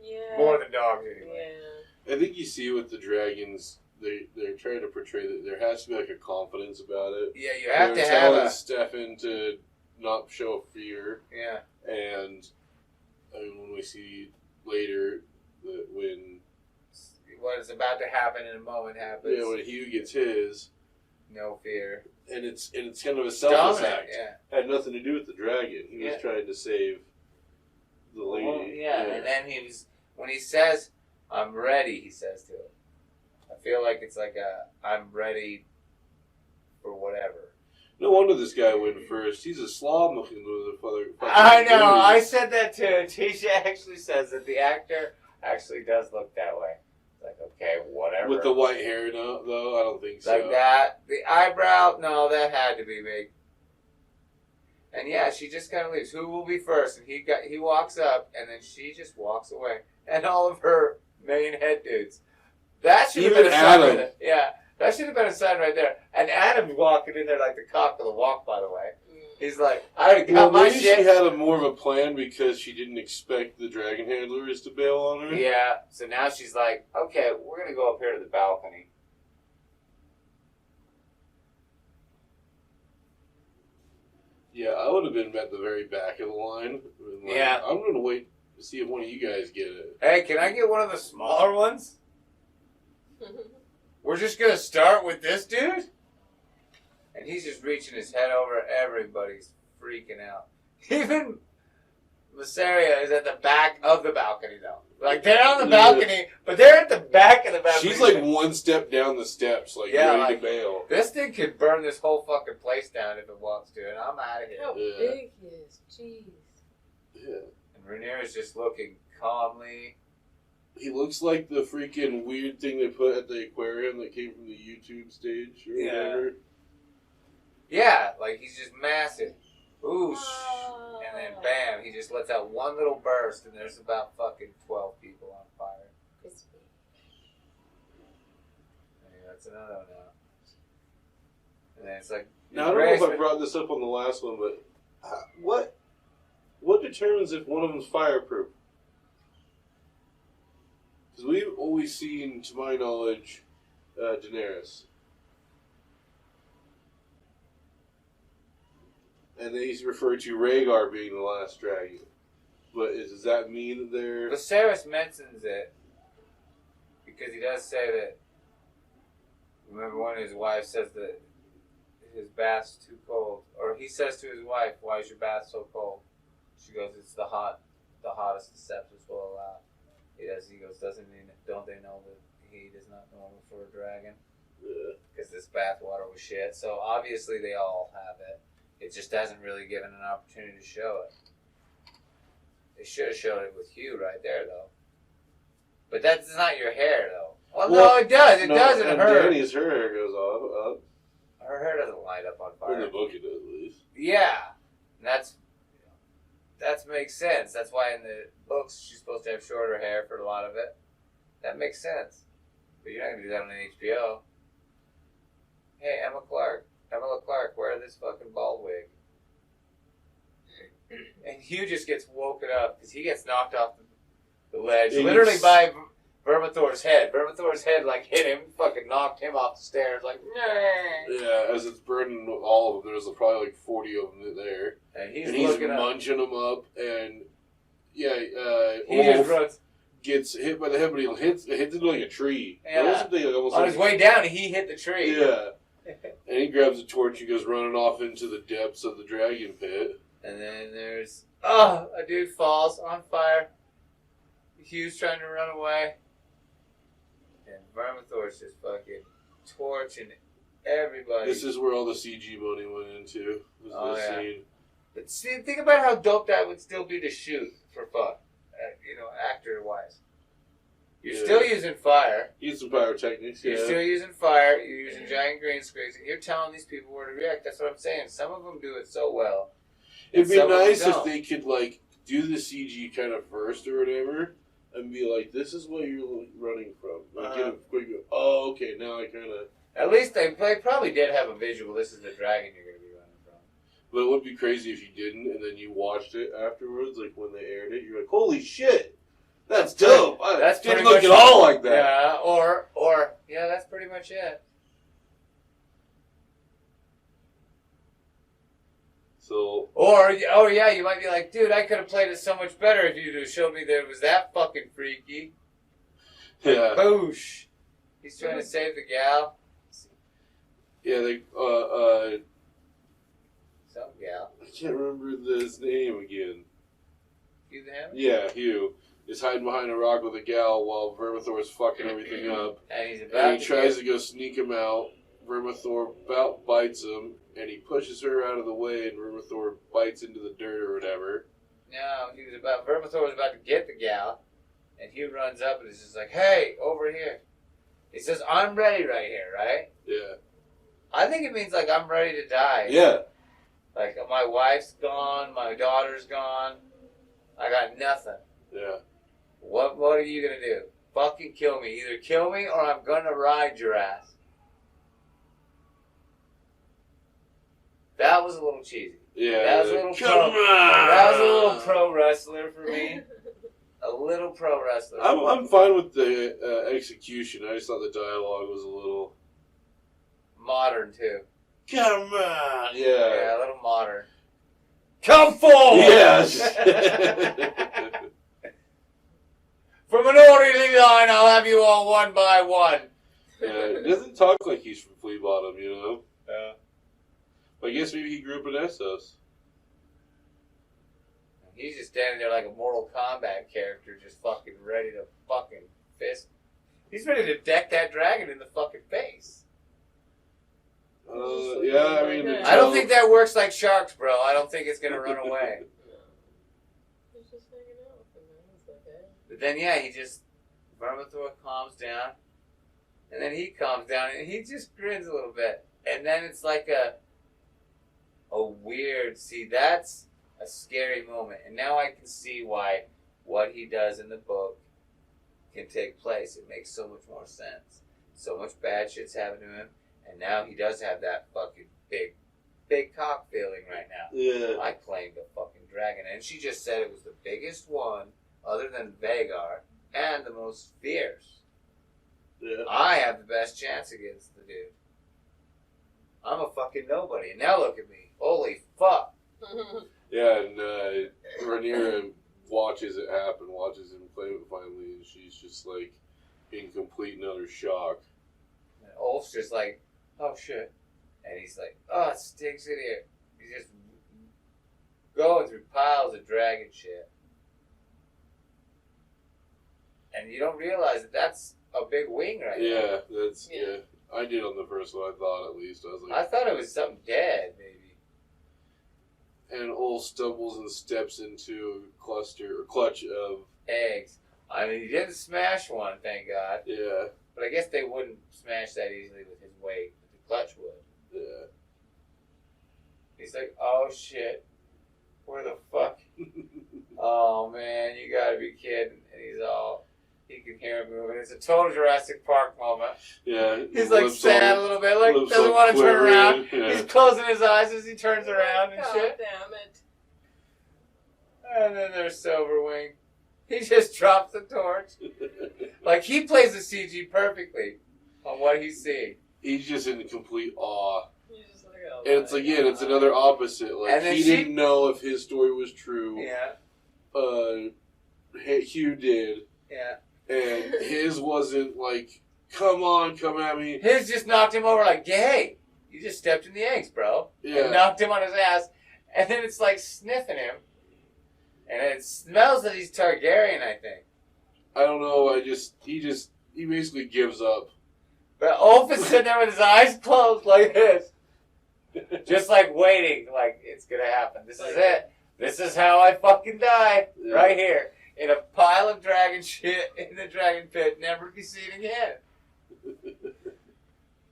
Yeah. More than dogs, anyway. Yeah. I think you see with the dragons, they're trying to portray that there has to be like a confidence about it. Yeah, you have They're to have telling a... Stefan to not show fear. Yeah. And I mean, when we see later that when... What is about to happen in a moment happens. Yeah, when Hugh gets his... No fear. And it's kind of a selfless Dominant, act. yeah. Had nothing to do with the dragon. He was trying to save the lady. Well, yeah, and then when he says, I'm ready, he says to him. I feel like it's like I'm ready for whatever. No wonder this guy went first. He's a slob looking motherfucker. I know, I said that too. Tisha actually says that the actor actually does look that way. It's like, okay, whatever. With the white hair, though, I don't think so. Like that. The eyebrow, no, that had to be big. And yeah, she just kind of leaves. Who will be first? And he walks up, and then she just walks away. And all of her main head dudes. That should have been a sign right there. Yeah, that should have been a sign right there. And Adam's walking in there like the cock of the walk, by the way. He's like, I already got my maybe shit. She had more of a plan because she didn't expect the dragon handlers to bail on her. Yeah, so now she's like, okay, we're going to go up here to the balcony. Yeah, I would have been at the very back of the line. Like, Yeah. I'm going to wait to see if one of you guys get it. Hey, can I get one of the smaller ones? We're just going to start with this dude? And he's just reaching his head over. Everybody's freaking out. Even Mysaria is at the back of the balcony, though. Like, they're on the balcony, but they're at the back of the balcony. She's like one step down the steps, like ready to bail. This thing could burn this whole fucking place down if it wants to, and I'm out of here. How big he is. Jeez. Yeah. And Rhaenyra's just looking calmly. He looks like the freaking weird thing they put at the aquarium that came from the YouTube stage or whatever. Yeah, like he's just massive. Ooh, Oh. and then bam, he just lets out one little burst, and there's about fucking 12 people on fire. Crispy. Hey, that's another one now. And then it's like... Now, I don't know if I brought this up on the last one, but what determines if one of them's fireproof? Because we've always seen, to my knowledge, Daenerys. And then he's referred to Rhaegar being the last dragon. But does that mean that they're... Viserys mentions it because he does say that... Remember when his wife says that his bath's too cold? Or he says to his wife, why is your bath so cold? She goes, it's the hottest the Septus will allow. He goes, don't they know that heat is not normal for a dragon? Because this bath water was shit. So obviously they all have it. It just hasn't really given an opportunity to show it. They should have showed it with Hugh right there, though. But that's not your hair, though. Well, no, it does. It does in her. Dany's her hair goes off. Her hair doesn't light up on fire. In the book it does, at least. Yeah. And that makes sense. That's why in the books she's supposed to have shorter hair for a lot of it. That makes sense. But you're not going to do that on an HBO. Hey, Emma Clark, wear this fucking bald wig. And Hugh just gets woken up because he gets knocked off the ledge. Literally by Vermithor's head. Vermithor's head like hit him, fucking knocked him off the stairs. Like, nah. Yeah, as it's burning all of them, there's probably like 40 of them there, and he's munching them up, and he Olaf just runs. gets hit by the head, but he hits into like a tree. Yeah. Almost On his way down, he hit the tree. Yeah. And he grabs a torch and goes running off into the depths of the dragon pit. And then there's a dude falls on fire. Hugh's trying to run away. And Vermithor's just fucking torching everybody. This is where all the CG money went into. Was this scene. But see, think about how dope that would still be to shoot for fun. Actor-wise. You're still using fire. Use some pyrotechnics, You're still using fire. You're using giant green screens. And you're telling these people where to react. That's what I'm saying. Some of them do it so well. It'd be nice if they could, like, do the CG kind of first or whatever, and be like, this is what you're running from. Like, get a quick, oh, okay, now I kind of... At least they probably did have a visual. This is the dragon you're going to be running from. But it would be crazy if you didn't, and then you watched it afterwards, like when they aired it, you're like, holy shit, that's dope. That's didn't look at all like that. Yeah, or that's pretty much it. So, yeah, you might be like, dude, I could have played it so much better if you'd have showed me that it was that fucking freaky. yeah. Boosh. He's trying to save the gal. Yeah, Some gal. I can't remember his name again. Hugh the Hammer? Yeah, Hugh is hiding behind a rock with a gal while Vermithor is fucking everything up. And he tries to go sneak him out. Vermithor about bites him, and he pushes her out of the way, and Vermithor bites into the dirt or whatever. No, Vermithor was about to get the gal, and Hugh runs up and is just like, hey, over here. He says, I'm ready right here, right? Yeah. I think it means, like, I'm ready to die. Yeah. Like, my wife's gone, my daughter's gone, I got nothing. Yeah. What are you going to do? Fucking kill me. Either kill me or I'm going to ride your ass. That was a little cheesy. Yeah. That was a little pro wrestler for me. A little pro wrestler. I'm fine with the execution. I just thought the dialogue was a little modern too. Come on. Yeah. Yeah, a little modern. Come forward. Yes. From an orderly line, I'll have you all one by one. Yeah, he doesn't talk like he's from Flea Bottom, you know. Yeah. But I guess maybe he grew up in Essos. He's just standing there like a Mortal Kombat character, just fucking ready to fucking fist. He's ready to deck that dragon in the fucking face. Yeah, I mean... I don't think that works like sharks, bro. I don't think it's gonna run away. He's just hanging out with him, man. It's okay. But then, yeah, Vermithor calms down. And then he calms down, and he just grins a little bit. And then it's like a weird... See, that's a scary moment. And now I can see why what he does in the book can take place. It makes so much more sense. So much bad shit's happened to him. And now he does have that fucking big cock feeling right now. Yeah. I claimed a fucking dragon. And she just said it was the biggest one, other than Vagar, and the most fierce. Yeah. I have the best chance against the dude. I'm a fucking nobody. And now look at me. Holy fuck. Yeah, and Rhaenyra watches it happen, watches him claim it finally, and she's just like in complete and utter shock. And Ulf's just like, oh shit. And he's like, oh, it stinks in here. He's just going through piles of dragon shit. And you don't realize that that's a big wing right Yeah, there. yeah. I did on the first one, I thought at least. I was like, I thought it was something dead, maybe. And Ulf stumbles and steps into a clutch of Eggs. I mean, he didn't smash one, thank God. yeah. But I guess they wouldn't smash that easily with his weight. But the clutch would. Yeah. He's like, oh shit. Where the fuck? Oh man, you gotta be kidding. And he can hear him moving. It's a total Jurassic Park moment. Yeah. He's like sad a little bit, like doesn't want to turn around. Yeah. He's closing his eyes as he turns around and shit. Damn it. And then there's Silverwing. He just drops the torch. Like, he plays the CG perfectly on what he's seeing. He's just in complete awe. You just like, oh And it's my again, it's God. another opposite. Like, And then he she- didn't know if his story was true. Yeah, Hugh did. yeah. And his wasn't like, come on, come at me. His just knocked him over like, hey, you just stepped in the eggs, bro. Yeah. And knocked him on his ass. And then it's like sniffing him. And it smells that he's Targaryen, I think. I don't know, he basically gives up. But Ulf is sitting there with his eyes closed like this. Just like waiting, like it's gonna happen. This is it. This is how I fucking die. Yeah. Right here. In a pile of dragon shit in the dragon pit, never to be seen again.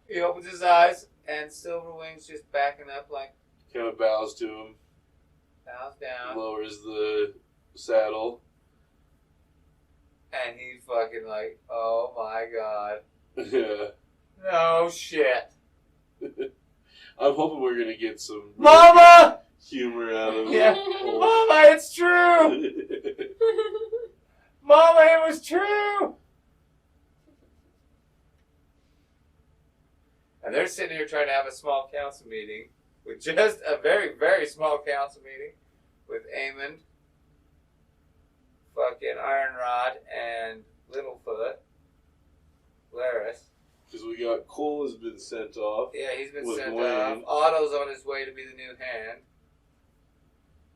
He opens his eyes, and Silverwing's just backing up like, Kind of bows to him, bows down. lowers the saddle. And he fucking like, oh my god. Yeah. No shit. I'm hoping we're gonna get some Mama! humor out of Yeah. it. Mama, it's true! Mama, it was true! And they're sitting here trying to have a small council meeting with just a very, very small council meeting with Aemond, fucking Ironrod, and Littlefoot, Larys. Because we got Cole has been sent off. Yeah, he's been With sent Wayne. off. Otto's on his way to be the new hand.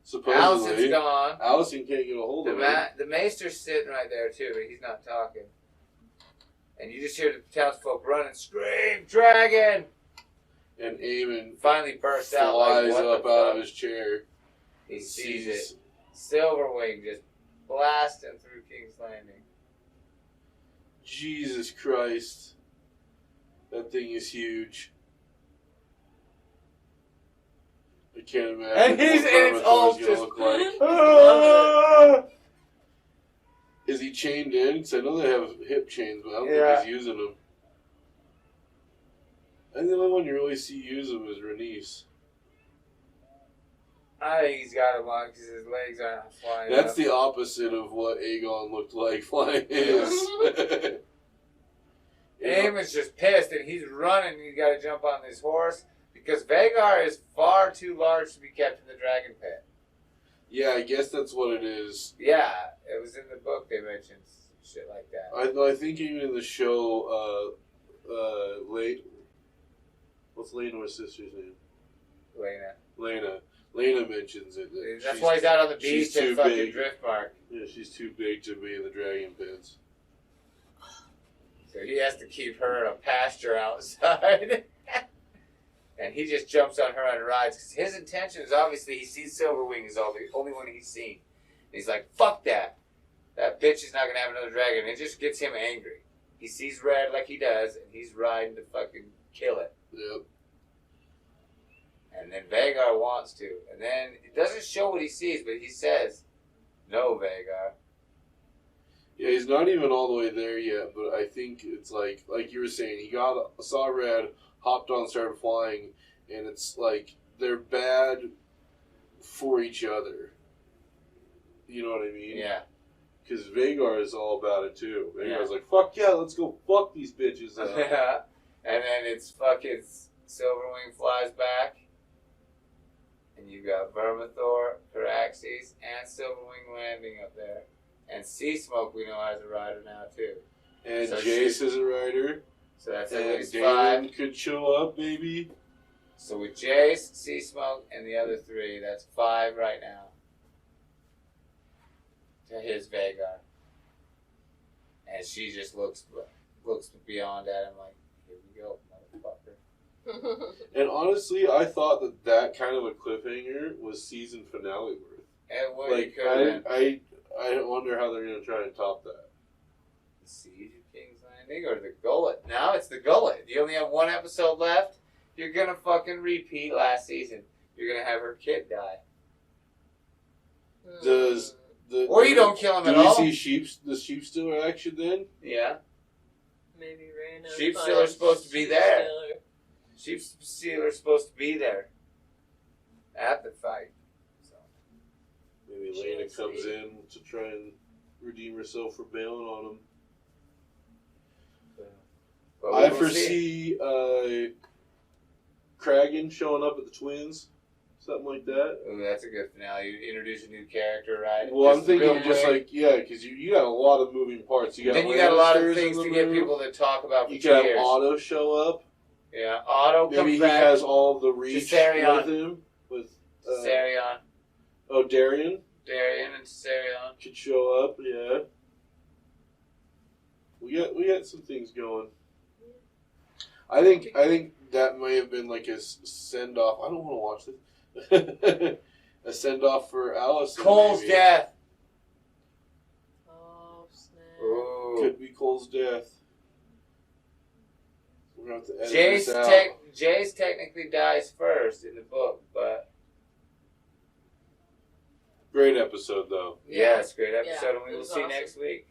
Supposedly, Allison's gone. Allison can't get a hold of him. The Maester's sitting right there too, but he's not talking. And you just hear the townsfolk run and scream, "Dragon!" And Aemon Finally bursts out like, flies what up the out fuck? of his chair. He sees it. Silverwing just blasting through King's Landing. Jesus Christ. That thing is huge. I can't imagine And he's what and it's all Vermithor's gonna just. look like. Ah! Is he chained in? Because I know they have hip chains, but I don't Yeah. think he's using them. I think the only one you really see use them is Rhaenys. I think he's got him on because his legs aren't flying. That's up. the opposite of what Aegon looked like flying his. Aemon's just pissed and he's running. He's got to jump on this horse because Vhagar is far too large to be kept in the dragon pit. Yeah, I guess that's what it is. Yeah, it was in the book they mentioned shit like that. I think even in the show, what's Laenor's sister's name? Lena. Lena mentions it. That's why he's out on the beach she's too at fucking big. Driftmark. Yeah, she's too big to be in the dragon pits. So he has to keep her in a pasture outside. And he just jumps on her and rides. Because his intention is obviously he sees Silverwing is the only one he's seen. And he's like, fuck that. That bitch is not going to have another dragon. And it just gets him angry. He sees red like he does, and he's riding to fucking kill it. Yep. And then Vhagar wants to. And then it doesn't show what he sees, but he says, no, Vhagar. Yeah, he's not even all the way there yet, but I think it's like you were saying, he saw red, hopped on, started flying, and it's like they're bad for each other. You know what I mean? Yeah. Because Vhagar is all about it too. Vhagar's Yeah. like, fuck yeah, let's go fuck these bitches up. Yeah. And then it's fucking Silverwing flies back. And you got Vermithor, Caraxes, and Silverwing landing up there. And Sea Smoke we know has a rider now too. And So Jace is a rider. So that's at And least Daemon 5. could show up, maybe. So with Jace, Sea Smoke, and the other 3, that's 5 right now. To his Vhagar. And she just looks beyond at him like, here we go, motherfucker. And honestly, I thought that kind of a cliffhanger was season finale worth. And what Like, could have been I wonder how they're going to try and top that. the Siege of King's Landing or the Gullet. Now it's the Gullet. You only have 1 episode left. You're gonna fucking repeat last season. You're gonna have her kid die. Does Or you don't kill him do at we all. see the sheep still action then? Yeah. Maybe Rhaenyra. Sheep Stealer's supposed to be there. Sheep Stealer's supposed to be there. At the fight. So. Maybe She Lena looks comes sweet. in to try and redeem herself for bailing on him. foresee Kragan showing up at the Twins? Something like that. Ooh, that's a good finale. You introduce a new character, right? Well, I'm real thinking just quick. because you got a lot of moving parts. You got Then you got a lot of Lannisters things in to the get movie. people to talk about for You 2 can have years. Otto show up. Yeah, Otto Maybe comes he back. has all the reach Caesarion. with him. With Caesarion. Darian Darian and Caesarion. could show up. Yeah, we got some things going. I think that may have been like a send off. I don't want to watch this. A send off for Allison. Cole's maybe. death. Oh, snap. Ooh. Could be Cole's death. We're gonna have to edit this out. Jace technically dies first in the book, but Great episode though. yes, great episode, Yeah, and we it will was see awesome. next week.